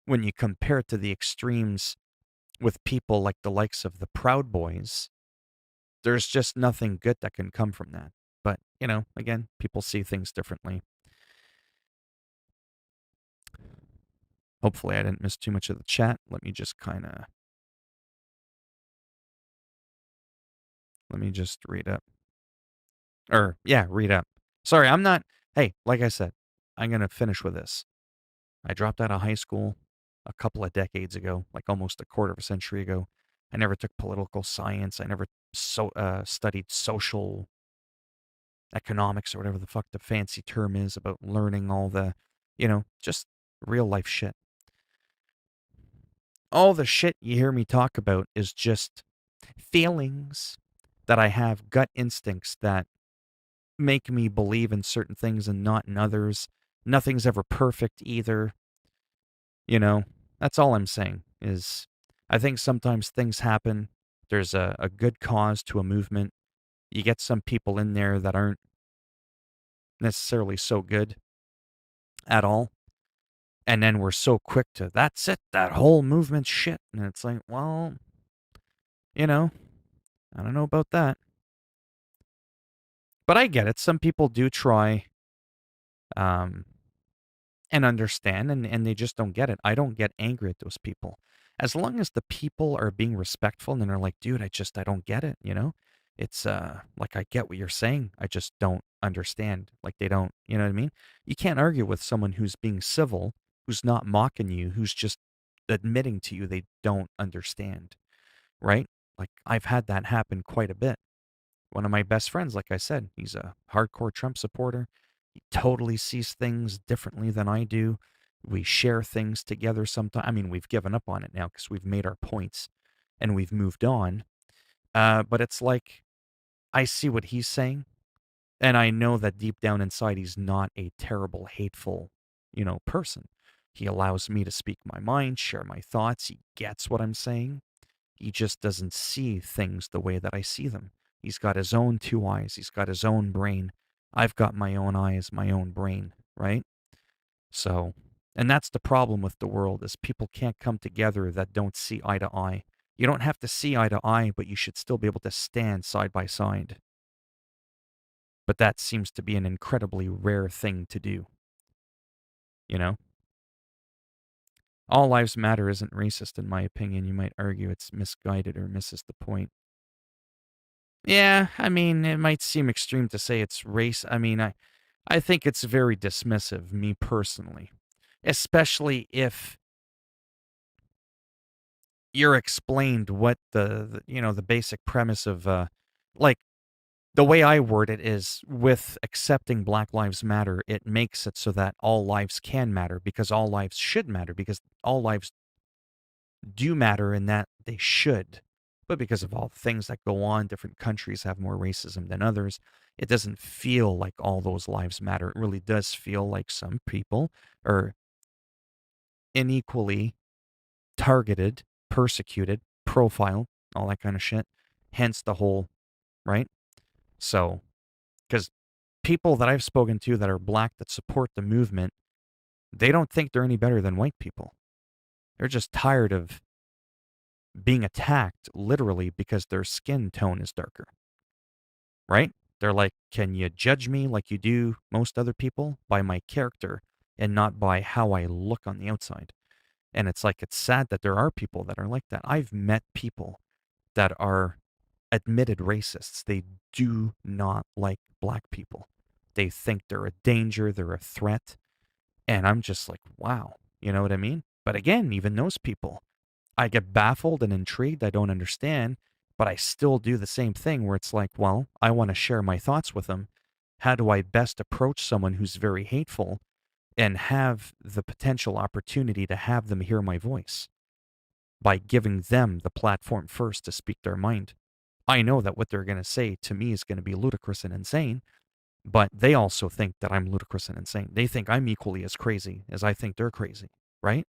When you compare it to the extremes with people like the likes of the Proud Boys, there's just nothing good that can come from that. But, again, people see things differently. Hopefully I didn't miss too much of the chat. Let me just read up. Read up. Sorry, I'm not, hey, like I said, I'm going to finish with this. I dropped out of high school a couple of decades ago, like almost a quarter of a century ago. I never took political science. I never studied social economics or whatever the fuck the fancy term is about learning all the, just real life shit. All the shit you hear me talk about is just feelings that I have, gut instincts that make me believe in certain things and not in others. Nothing's ever perfect either. That's all I'm saying is I think sometimes things happen. There's a good cause to a movement. You get some people in there that aren't necessarily so good at all. And then we're so quick to, that's it, that whole movement's shit. And it's like, well, I don't know about that. But I get it. Some people do try and understand, and they just don't get it. I don't get angry at those people. As long as the people are being respectful and they're like, dude, I don't get it, It's like, I get what you're saying. I just don't understand. Like, they don't, you know what I mean? You can't argue with someone who's being civil, who's not mocking you, who's just admitting to you they don't understand, right? Like, I've had that happen quite a bit. One of my best friends, like I said, he's a hardcore Trump supporter. He totally sees things differently than I do. We share things together sometimes. I mean, we've given up on it now because we've made our points and we've moved on. But it's like I see what he's saying, and I know that deep down inside, he's not a terrible, hateful, person. He allows me to speak my mind, share my thoughts. He gets what I'm saying. He just doesn't see things the way that I see them. He's got his own two eyes. He's got his own brain. I've got my own eyes, my own brain, right? So, and that's the problem with the world is people can't come together that don't see eye to eye. You don't have to see eye to eye, but you should still be able to stand side by side. But that seems to be an incredibly rare thing to do, you know? All lives matter isn't racist in my opinion. You might argue it's misguided or misses the point. Yeah, I mean, it might seem extreme to say it's race. I mean, I think it's very dismissive, me personally, especially if you're explained what the basic premise of like the way I word it is with accepting Black Lives Matter, it makes it so that all lives can matter because all lives should matter because all lives do matter in that they should. But because of all the things that go on, different countries have more racism than others. It doesn't feel like all those lives matter. It really does feel like some people are unequally targeted, persecuted, profiled, all that kind of shit. Hence the whole, right? So, because people that I've spoken to that are black that support the movement, they don't think they're any better than white people. They're just tired of being attacked literally because their skin tone is darker, right? They're like, can you judge me like you do most other people by my character and not by how I look on the outside? And it's like, it's sad that there are people that are like that. I've met people that are admitted racists. They do not like black people. They think they're a danger, they're a threat. And I'm just like, wow, you know what I mean? But again, even those people, I get baffled and intrigued. I don't understand, but I still do the same thing where it's like, well, I want to share my thoughts with them. How do I best approach someone who's very hateful and have the potential opportunity to have them hear my voice by giving them the platform first to speak their mind? I know that what they're going to say to me is going to be ludicrous and insane, but they also think that I'm ludicrous and insane. They think I'm equally as crazy as I think they're crazy, right?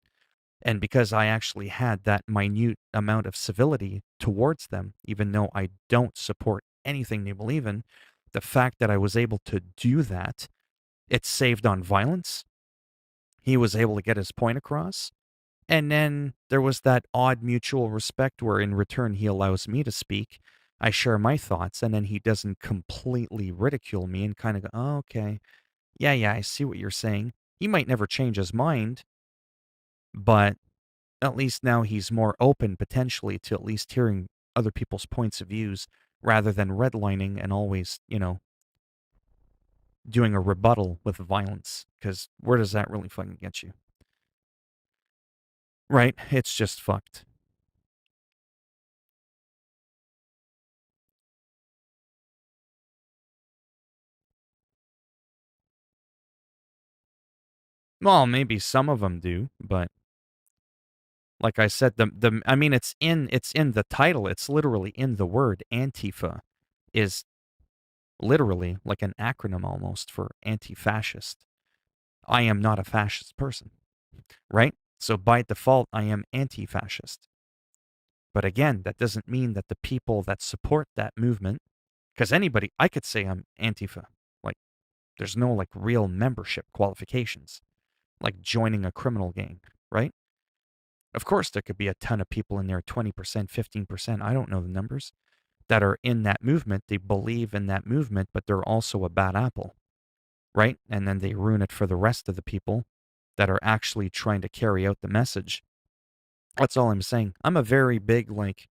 And because I actually had that minute amount of civility towards them, even though I don't support anything they believe in, the fact that I was able to do that, it saved on violence. He was able to get his point across. And then there was that odd mutual respect where in return he allows me to speak. I share my thoughts, and then he doesn't completely ridicule me and kind of go, oh, okay. Yeah, I see what you're saying. He might never change his mind, but at least now he's more open potentially to at least hearing other people's points of views rather than redlining and always, doing a rebuttal with violence. Because where does that really fucking get you? Right? It's just fucked. Well, maybe some of them do, but like I said, the I mean, it's in the title. It's literally in the word. Antifa is literally like an acronym almost for anti-fascist. I am not a fascist person, right? So by default, I am anti-fascist. But again, that doesn't mean that the people that support that movement, because anybody, I could say I'm Antifa. Like, there's no like real membership qualifications, like joining a criminal gang, right? Of course, there could be a ton of people in there, 20%, 15%, I don't know the numbers, that are in that movement. They believe in that movement, but they're also a bad apple, right? And then they ruin it for the rest of the people that are actually trying to carry out the message. That's all I'm saying. I'm a very big, like,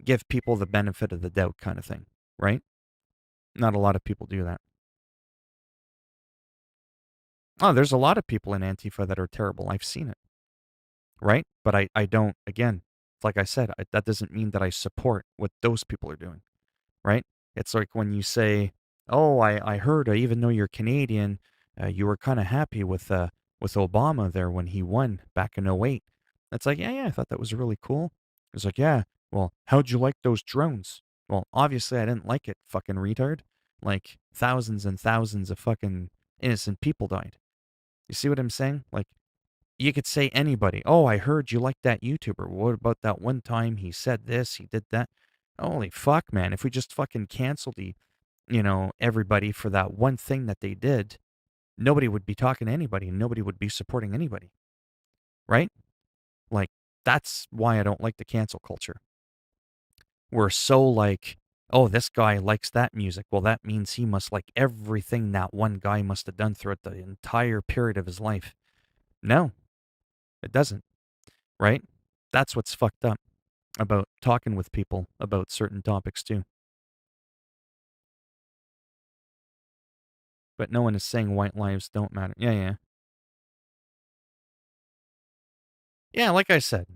give people the benefit of the doubt kind of thing, right? Not a lot of people do that. Oh, there's a lot of people in Antifa that are terrible. I've seen it, right? But I don't, again, like I said, that doesn't mean that I support what those people are doing, right? It's like when you say, "Oh, I heard, even though you're Canadian, you were kind of happy with Obama there when he won back in '08." It's like, yeah, I thought that was really cool. It's like, yeah, well, how'd you like those drones? Well, obviously I didn't like it, fucking retard. Like thousands and thousands of fucking innocent people died. You see what I'm saying? Like you could say anybody. Oh, I heard you like that YouTuber. What about that one time he said this, he did that? Holy fuck, man. If we just fucking canceled everybody for that one thing that they did, nobody would be talking to anybody and nobody would be supporting anybody. Right? Like, that's why I don't like the cancel culture. We're so like, oh, this guy likes that music. Well, that means he must like everything that one guy must have done throughout the entire period of his life. No, it doesn't. Right? That's what's fucked up about talking with people about certain topics too. But no one is saying white lives don't matter. Yeah, yeah. Yeah, like I said,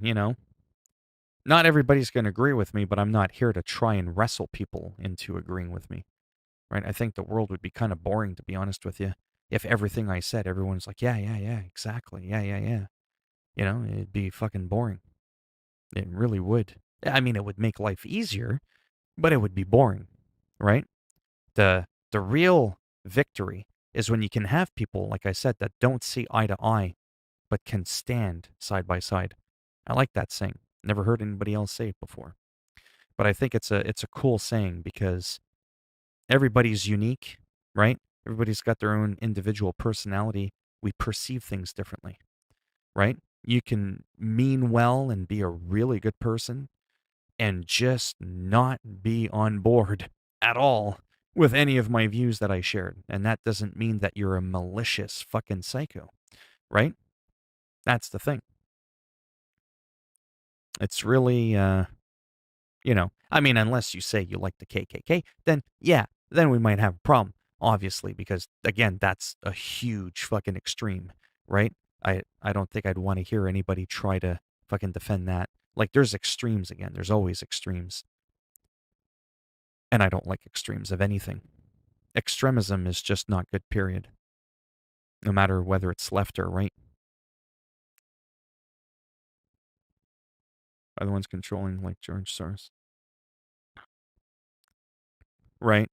not everybody's going to agree with me, but I'm not here to try and wrestle people into agreeing with me, right? I think the world would be kind of boring, to be honest with you, if everything I said, everyone's like, yeah, yeah, yeah, exactly. Yeah, yeah, yeah. It'd be fucking boring. It really would. I mean, it would make life easier, but it would be boring, right? The real victory is when you can have people, like I said, that don't see eye to eye, but can stand side by side. I like that saying. Never heard anybody else say it before. But I think it's a cool saying because everybody's unique, right? Everybody's got their own individual personality. We perceive things differently, right? You can mean well and be a really good person and just not be on board at all with any of my views that I shared. And that doesn't mean that you're a malicious fucking psycho, right? That's the thing. It's really, I mean, unless you say you like the KKK, then yeah, then we might have a problem, obviously, because again, that's a huge fucking extreme, right? I don't think I'd want to hear anybody try to fucking defend that. Like, there's extremes again. There's always extremes. And I don't like extremes of anything. Extremism is just not good, period. No matter whether it's left or right. Are the ones controlling, like George Soros. Right.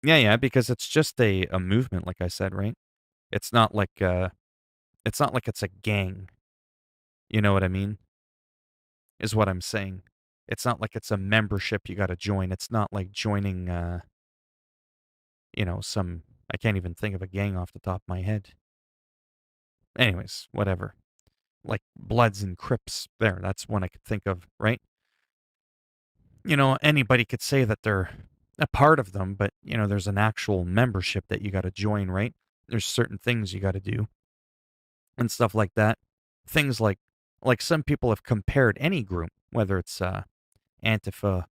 Yeah, yeah, because it's just a movement, like I said, right? It's not like it's not like it's a gang. You know what I mean? Is what I'm saying. It's not like it's a membership you got to join. It's not like joining some I can't even think of a gang off the top of my head. Anyways, whatever. Like Bloods and Crips there. That's one I could think of, right? Anybody could say that they're a part of them, but there's an actual membership that you got to join, right? There's certain things you got to do and stuff like that. Things like some people have compared any group, whether it's Antifa,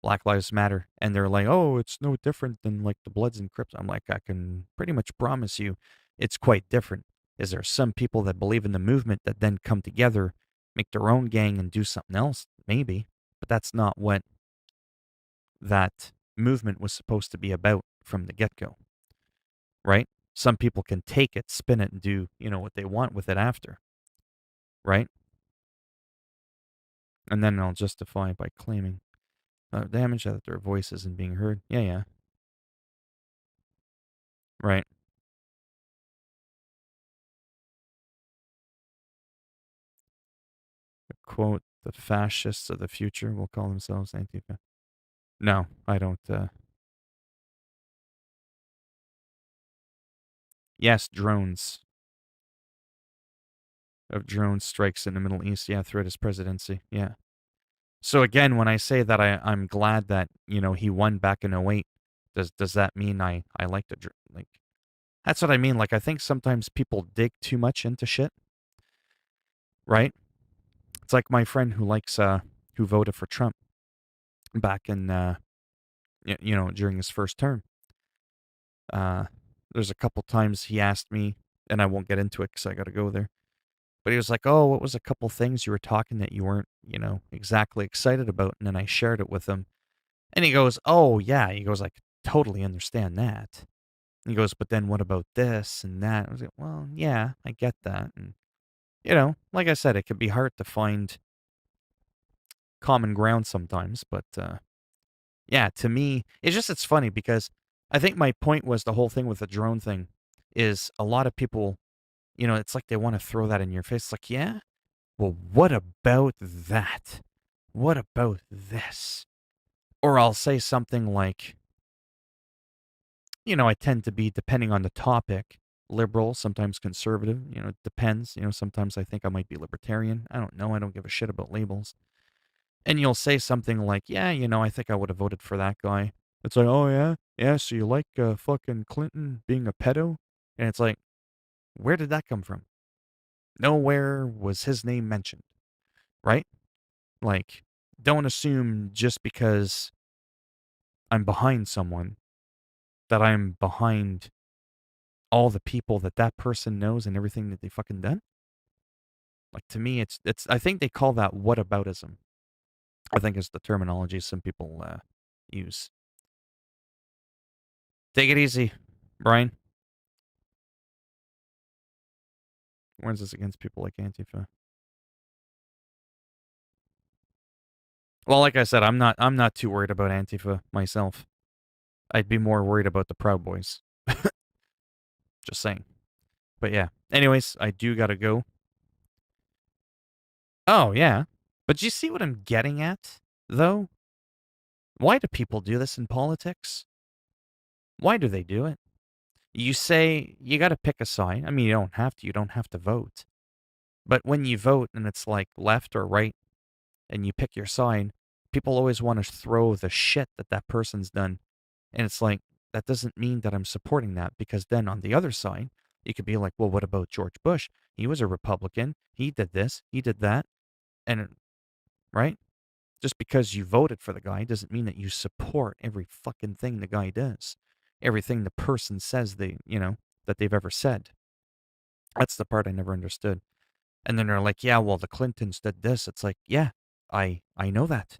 Black Lives Matter, and they're like, "Oh, it's no different than like the Bloods and Crips." I'm like, I can pretty much promise you, it's quite different. Is there some people that believe in the movement that then come together, make their own gang, and do something else? Maybe, but that's not what that movement was supposed to be about from the get go, right? Some people can take it, spin it, and do what they want with it after, right? And then they'll justify by claiming damage that their voice isn't being heard. Yeah, yeah, right. Quote, the fascists of the future will call themselves Antifa. No, I don't. Yes, drones. Of drone strikes in the Middle East. Yeah, throughout his presidency. Yeah. So again, when I say that I'm glad that, he won back in '08, does that mean I like to, like, that's what I mean. Like, I think sometimes people dig too much into shit, right? It's like my friend who voted for Trump back in, during his first term. Uh, there's a couple times he asked me, and I won't get into it because I got to go there. But he was like, "Oh, what was a couple things you were talking that you weren't, exactly excited about?" And then I shared it with him, And he goes, "Oh, yeah." He goes, "I could totally understand that." He goes, "But then what about this and that?" I was like, "Well, yeah, I get that." And, like I said, it could be hard to find common ground sometimes. But yeah, to me, it's funny because I think my point was the whole thing with the drone thing is a lot of people, it's like they want to throw that in your face. It's like, yeah, well, what about that? What about this? Or I'll say something like, I tend to be, depending on the topic, liberal, sometimes conservative. It depends. Sometimes I think I might be libertarian. I don't know. I don't give a shit about labels. And you'll say something like, yeah, I think I would have voted for that guy. It's like, oh, yeah? Yeah, so you like fucking Clinton being a pedo? And it's like, where did that come from? Nowhere was his name mentioned, right? Like, don't assume just because I'm behind someone that I'm behind all the people that that person knows and everything that they fucking done. Like, to me, it's. I think they call that whataboutism. I think is the terminology some people use. Take it easy, Brian. Warns us against people like Antifa. Well, like I said, I'm not too worried about Antifa myself. I'd be more worried about the Proud Boys. Just saying. But yeah. Anyways, I do gotta go. Oh yeah. But do you see what I'm getting at, though? Why do people do this in politics? Why do they do it? You say you gotta pick a side. I mean, you don't have to. You don't have to vote. But when you vote and it's like left or right, and you pick your side, people always want to throw the shit that that person's done. And it's like, that doesn't mean that I'm supporting that because then on the other side, you could be like, well, what about George Bush? He was a Republican. He did this, he did that. Right? Just because you voted for the guy doesn't mean that you support every fucking thing the guy does, everything the person says that they've ever said. That's the part I never understood. And then they're like, yeah, well, the Clintons did this. It's like, yeah, I know that.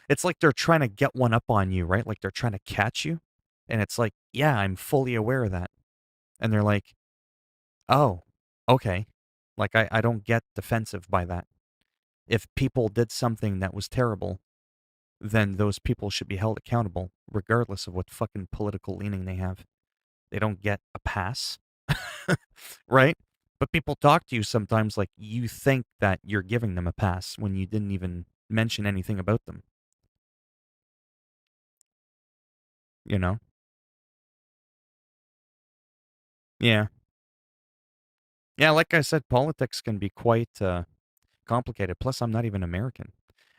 It's like they're trying to get one up on you, right? Like they're trying to catch you. And it's like, yeah, I'm fully aware of that. And they're like, oh, okay. Like I don't get defensive by that. If people did something that was terrible, then those people should be held accountable, regardless of what fucking political leaning they have. They don't get a pass, right? But people talk to you sometimes like you think that you're giving them a pass when you didn't even mention anything about them, you know? Yeah. Yeah, like I said, politics can be quite complicated. Plus, I'm not even American.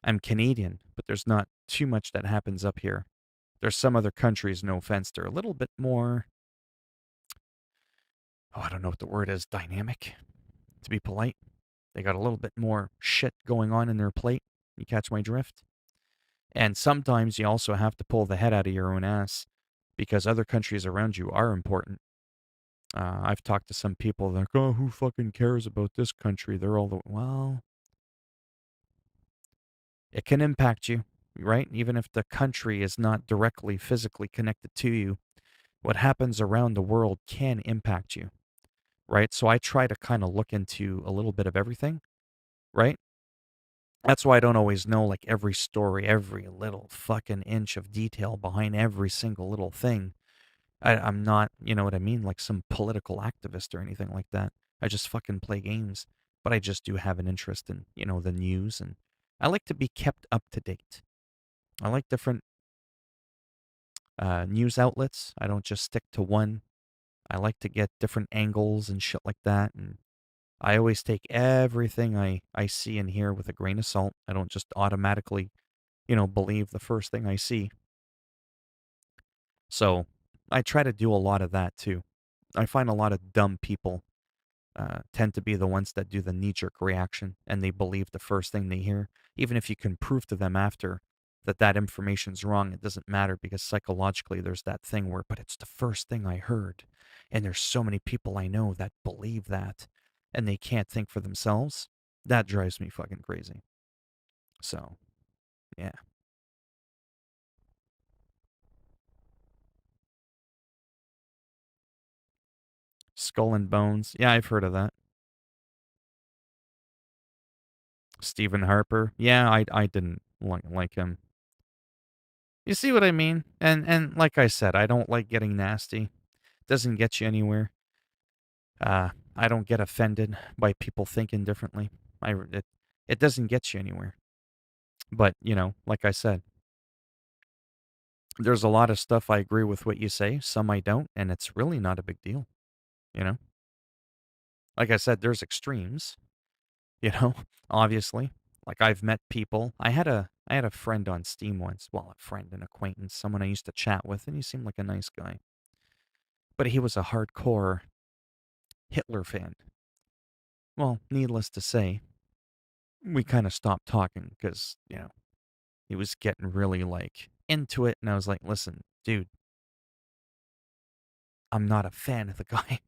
I'm Canadian, but there's not too much that happens up here. There's some other countries, no offense, they're a little bit more, oh, I don't know what the word is, dynamic, to be polite. They got a little bit more shit going on in their plate. You catch my drift? And sometimes you also have to pull the head out of your own ass because other countries around you are important. I've talked to some people like, oh, who fucking cares about this country? They're all the, well, it can impact you, right? Even if the country is not directly physically connected to you, what happens around the world can impact you, right? So I try to kind of look into a little bit of everything, right? That's why I don't always know like every story, every little fucking inch of detail behind every single little thing. I'm not, you know what I mean, like some political activist or anything like that. I just fucking play games, but I just do have an interest in, the news, and I like to be kept up to date. I like different news outlets. I don't just stick to one. I like to get different angles and shit like that. And I always take everything I see and hear with a grain of salt. I don't just automatically, believe the first thing I see. So I try to do a lot of that too. I find a lot of dumb people tend to be the ones that do the knee jerk reaction and they believe the first thing they hear. Even if you can prove to them after that that information's wrong, it doesn't matter because psychologically there's that thing where, but it's the first thing I heard. And there's so many people I know that believe that and they can't think for themselves. That drives me fucking crazy. So, yeah. Skull and Bones. Yeah, I've heard of that. Stephen Harper. Yeah, I didn't like him. You see what I mean? And like I said, I don't like getting nasty. Doesn't get you anywhere. I don't get offended by people thinking differently. It doesn't get you anywhere. But, like I said, there's a lot of stuff I agree with what you say, some I don't, and it's really not a big deal, you know? Like I said, there's extremes, you know, obviously. Like I've met people. I had a friend on Steam once. Well, a friend, an acquaintance, someone I used to chat with, and he seemed like a nice guy. But he was a hardcore Hitler fan. Well, needless to say, we kind of stopped talking because, he was getting really like into it. And I was like, listen, dude, I'm not a fan of the guy,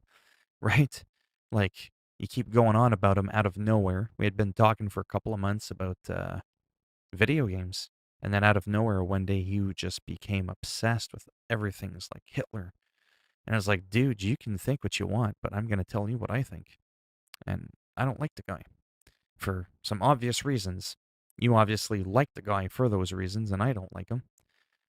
right? Like, you keep going on about him out of nowhere. We had been talking for a couple of months about video games. And then out of nowhere, one day you just became obsessed with everything's like Hitler. And I was like, dude, you can think what you want, but I'm going to tell you what I think. And I don't like the guy for some obvious reasons. You obviously like the guy for those reasons, and I don't like him.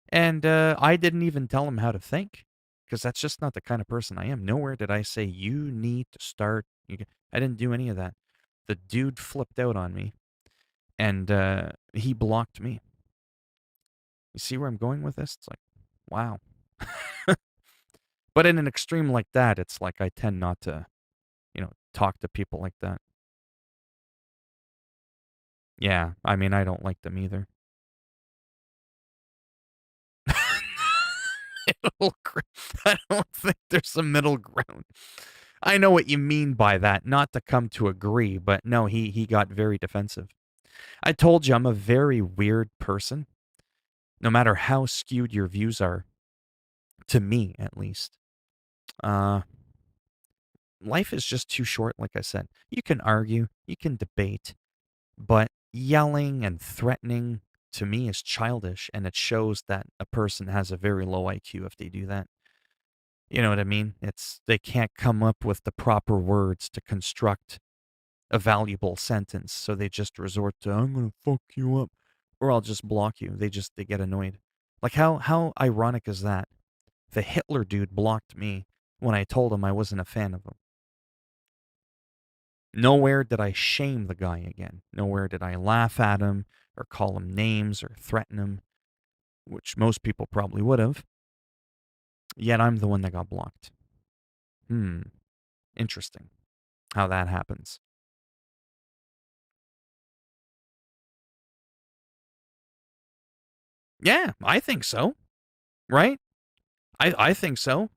And I didn't even tell him how to think because that's just not the kind of person I am. Nowhere did I say, you need to start. I didn't do any of that. The dude flipped out on me and he blocked me. You see where I'm going with this? It's like, wow. But in an extreme like that, it's like I tend not to, talk to people like that. Yeah, I mean, I don't like them either. I don't think there's a middle ground. I know what you mean by that, not to come to agree, but no, he got very defensive. I told you I'm a very weird person, no matter how skewed your views are, to me at least. Uh, Life is just too short, like I said. You can argue, you can debate, but yelling and threatening to me is childish, and it shows that a person has a very low IQ if they do that. You know what I mean? They can't come up with the proper words to construct a valuable sentence, so they just resort to I'm gonna fuck you up, or I'll just block you. They get annoyed. Like how ironic is that? The Hitler dude blocked me when I told him I wasn't a fan of him. Nowhere did I shame the guy again. Nowhere did I laugh at him or call him names or threaten him, which most people probably would have. Yet I'm the one that got blocked. Interesting how that happens. Yeah, I think so. Right? I think so.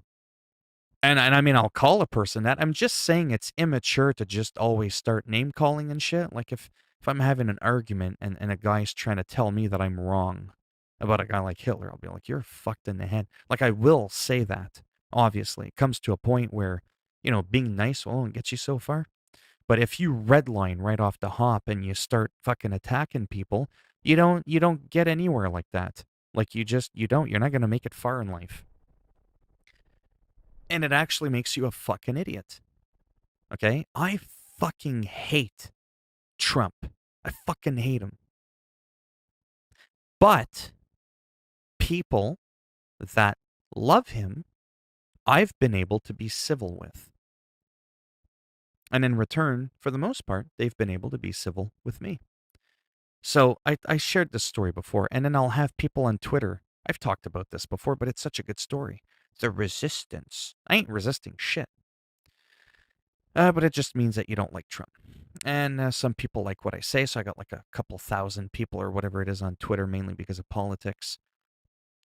And I mean, I'll call a person that. I'm just saying it's immature to just always start name calling and shit. Like if I'm having an argument and a guy's trying to tell me that I'm wrong about a guy like Hitler, I'll be like, you're fucked in the head. Like I will say that. Obviously, it comes to a point where, being nice won't get you so far. But if you redline right off the hop and you start fucking attacking people, you don't get anywhere like that. Like you don't. You're not gonna make it far in life. And it actually makes you a fucking idiot. Okay? I fucking hate Trump. I fucking hate him. But people that love him, I've been able to be civil with. And in return, for the most part, they've been able to be civil with me. So I shared this story before, and then I'll have people on Twitter. I've talked about this before, but it's such a good story. The resistance. I ain't resisting shit. But it just means that you don't like Trump. And some people like what I say, so I got like a couple thousand people or whatever it is on Twitter, mainly because of politics.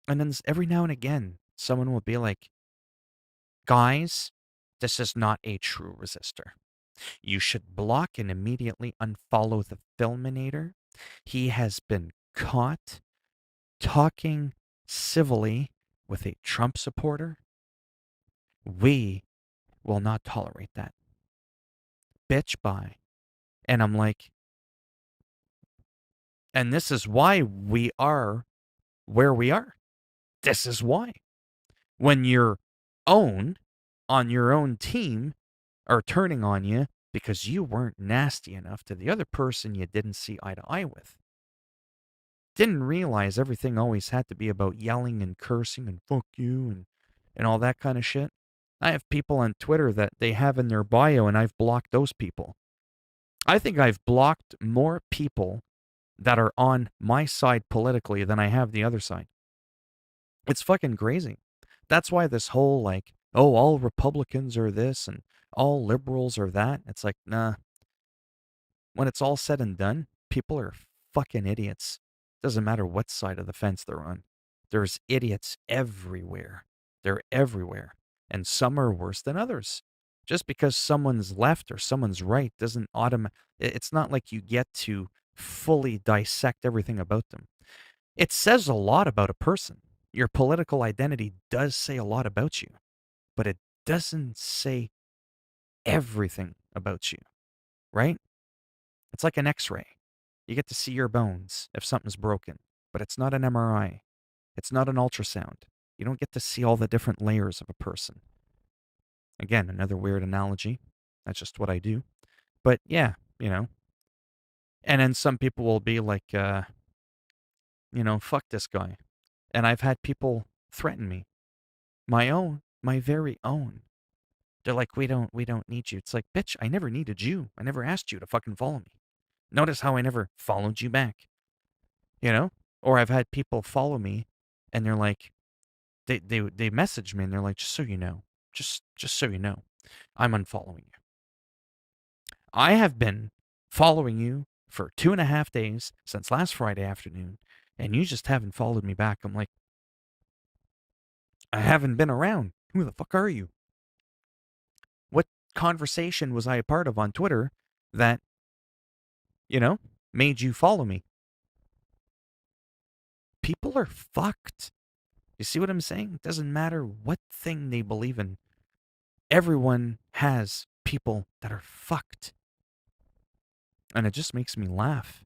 And then every now and again, someone will be like, guys, this is not a true resistor. You should block and immediately unfollow the Philminator. He has been caught talking civilly with a Trump supporter. We will not tolerate that. Bitch, bye. And I'm like, and this is why we are where we are. This is why. When your own on your own team are turning on you because you weren't nasty enough to the other person you didn't see eye to eye with. Didn't realize everything always had to be about yelling and cursing and fuck you and all that kind of shit. I have people on Twitter that they have in their bio, and I've blocked those people. I think I've blocked more people that are on my side politically than I have the other side. It's fucking crazy. That's why this whole like, oh, all Republicans are this and all liberals are that. It's like, nah. When it's all said and done, people are fucking idiots. Doesn't matter what side of the fence they're on. There's idiots everywhere. They're everywhere. And some are worse than others. Just because someone's left or someone's right doesn't it's not like you get to fully dissect everything about them. It says a lot about a person. Your political identity does say a lot about you, but it doesn't say everything about you, right? It's like an x ray. You get to see your bones if something's broken, but it's not an MRI. It's not an ultrasound. You don't get to see all the different layers of a person. Again, another weird analogy. That's just what I do. But yeah, you know. And then some people will be like, fuck this guy. And I've had people threaten me. My very own. They're like, we don't need you. It's like, bitch, I never needed you. I never asked you to fucking follow me. Notice how I never followed you back, you know? Or I've had people follow me and they're like, they message me and they're like, just so you know, just so you know, I'm unfollowing you. I have been following you for 2.5 days since last Friday afternoon, and you just haven't followed me back. I'm like, I haven't been around. Who the fuck are you? What conversation was I a part of on Twitter that, made you follow me? People are fucked. You see what I'm saying? It doesn't matter what thing they believe in. Everyone has people that are fucked. And it just makes me laugh.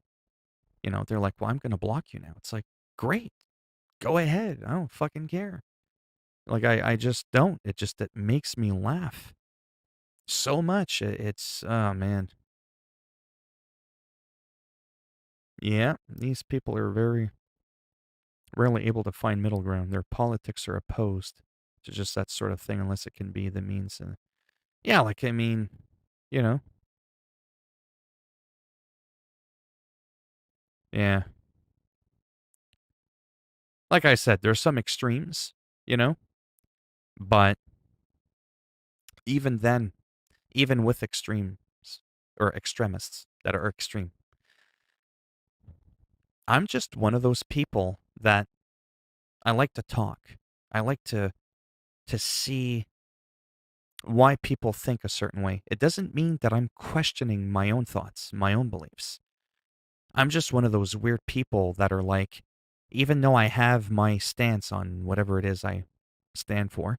They're like, well, I'm going to block you now. It's like, great. Go ahead. I don't fucking care. Like, I just don't. It makes me laugh so much. It's, oh, man. Yeah, these people are very rarely able to find middle ground. Their politics are opposed to just that sort of thing, unless it can be the means. Yeah, like, I mean, you know, yeah. Like I said, there's some extremes, you know, but even then, even with extremes or extremists that are extreme, I'm just one of those people that I like to talk. I like to see why people think a certain way. It doesn't mean that I'm questioning my own thoughts, my own beliefs. I'm just one of those weird people that are like, even though I have my stance on whatever it is I stand for,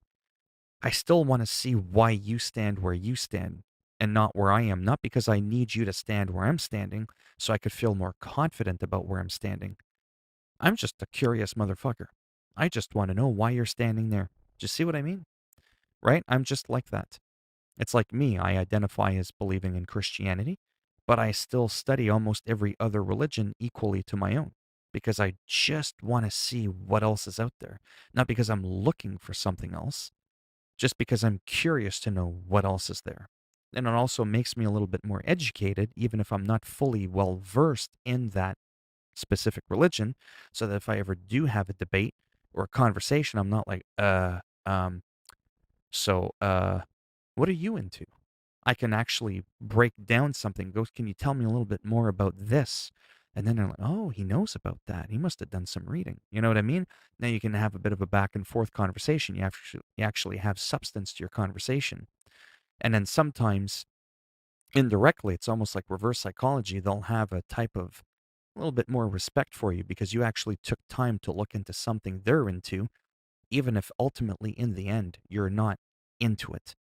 I still want to see why you stand where you stand and not where I am. Not because I need you to stand where I'm standing so I could feel more confident about where I'm standing. I'm just a curious motherfucker. I just want to know why you're standing there. Do you see what I mean? Right? I'm just like that. It's like me. I identify as believing in Christianity, but I still study almost every other religion equally to my own because I just want to see what else is out there. Not because I'm looking for something else, just because I'm curious to know what else is there. And it also makes me a little bit more educated, even if I'm not fully well versed in that specific religion, so that if I ever do have a debate or a conversation, I'm not like, so, what are you into? I can actually break down something. Go, can you tell me a little bit more about this? And then they're like, oh, he knows about that. He must have done some reading. You know what I mean? Now you can have a bit of a back and forth conversation. You actually have substance to your conversation. And then sometimes indirectly, it's almost like reverse psychology. They'll have a type of a little bit more respect for you because you actually took time to look into something they're into, even if ultimately in the end you're not into it.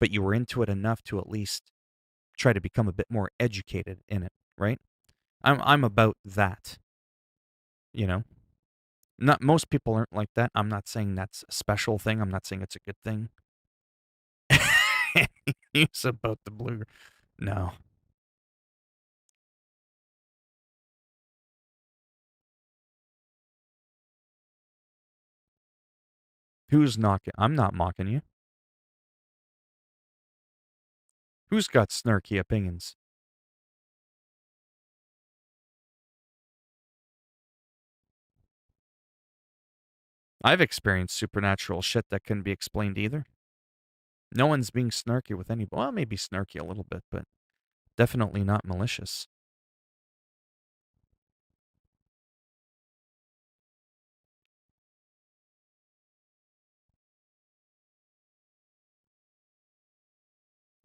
But you were into it enough to at least try to become a bit more educated in it, right? I'm about that, you know. Not most people aren't like that. I'm not saying that's a special thing. I'm not saying it's a good thing. News about the blue. No. Who's knocking? I'm not mocking you. Who's got snarky opinions? I've experienced supernatural shit that couldn't be explained either. No one's being snarky with any. Well, maybe snarky a little bit, but definitely not malicious.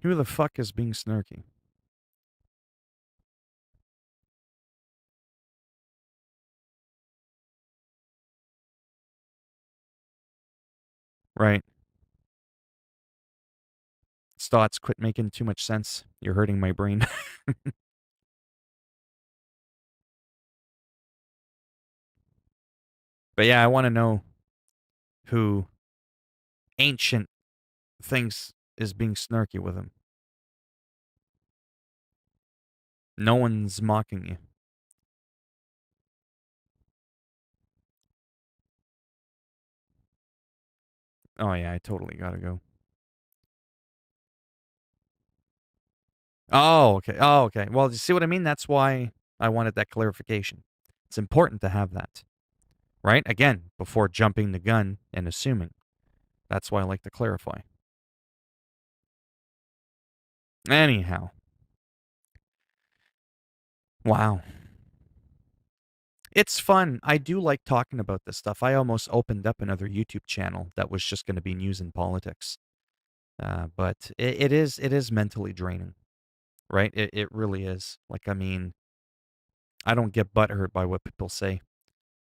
Who the fuck is being snarky? Right. Thoughts quit making too much sense. You're hurting my brain. But yeah, I want to know who ancient thinks is being snarky with him. No one's mocking you. Oh yeah, I totally gotta go. Oh, okay. Oh, okay. Well, you see what I mean? That's why I wanted that clarification. It's important to have that, right? Again, before jumping the gun and assuming. That's why I like to clarify. Anyhow. Wow. It's fun. I do like talking about this stuff. I almost opened up another YouTube channel that was just going to be news and politics. But it is mentally draining, right? It really is. Like, I mean, I don't get butthurt by what people say,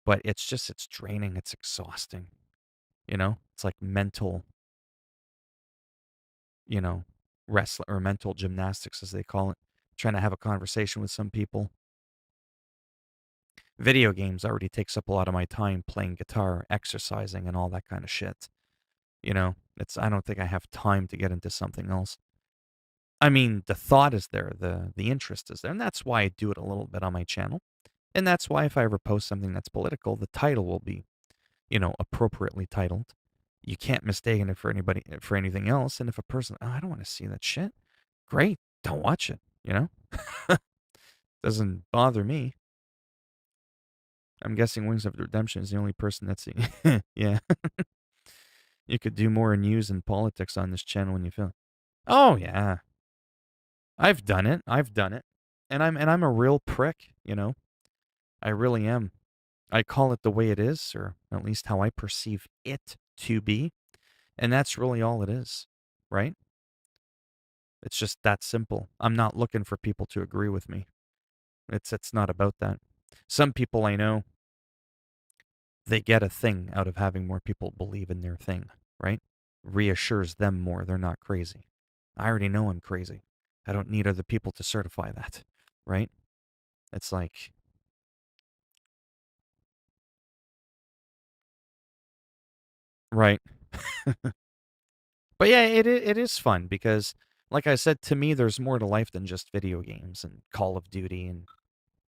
but it's draining. It's exhausting. It's like mental, you know, wrestling or mental gymnastics, as they call it. Trying to have a conversation with some people. Video games already takes up a lot of my time playing guitar, exercising, and all that kind of shit. I don't think I have time to get into something else. I mean, the thought is there, the interest is there, and that's why I do it a little bit on my channel. And that's why if I ever post something that's political, the title will be, appropriately titled. You can't mistake it for anybody for anything else. And if a person, oh, I don't want to see that shit, great, don't watch it. Doesn't bother me. I'm guessing Wings of Redemption is the only person that's yeah. You could do more news and politics on this channel when you feel. Oh yeah, I've done it. I've done it. And I'm a real prick. I really am. I call it the way it is, or at least how I perceive it to be. And that's really all it is, right? It's just that simple. I'm not looking for people to agree with me. It's not about that. Some people I know, they get a thing out of having more people believe in their thing, right? Reassures them more they're not crazy. I already know I'm crazy. I don't need other people to certify that, right? It's like, right. But yeah, it is fun because, like I said, to me, there's more to life than just video games and Call of Duty and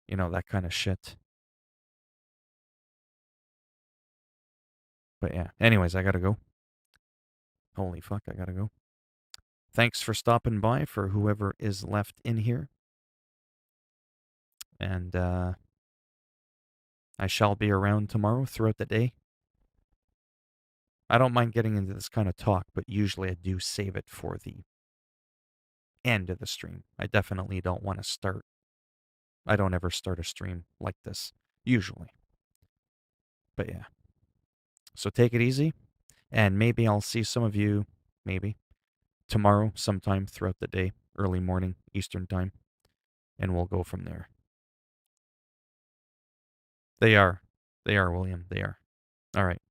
that kind of shit. But yeah, anyways, I gotta go. Holy fuck, I gotta go. Thanks for stopping by for whoever is left in here, and I shall be around tomorrow throughout the day. I don't mind getting into this kind of talk, but usually I do save it for the end of the stream. I definitely don't want to start. I don't ever start a stream like this, usually. But yeah. So take it easy, and maybe I'll see some of you, maybe, tomorrow sometime throughout the day, early morning, Eastern time, and we'll go from there. They are. They are, William. They are. All right.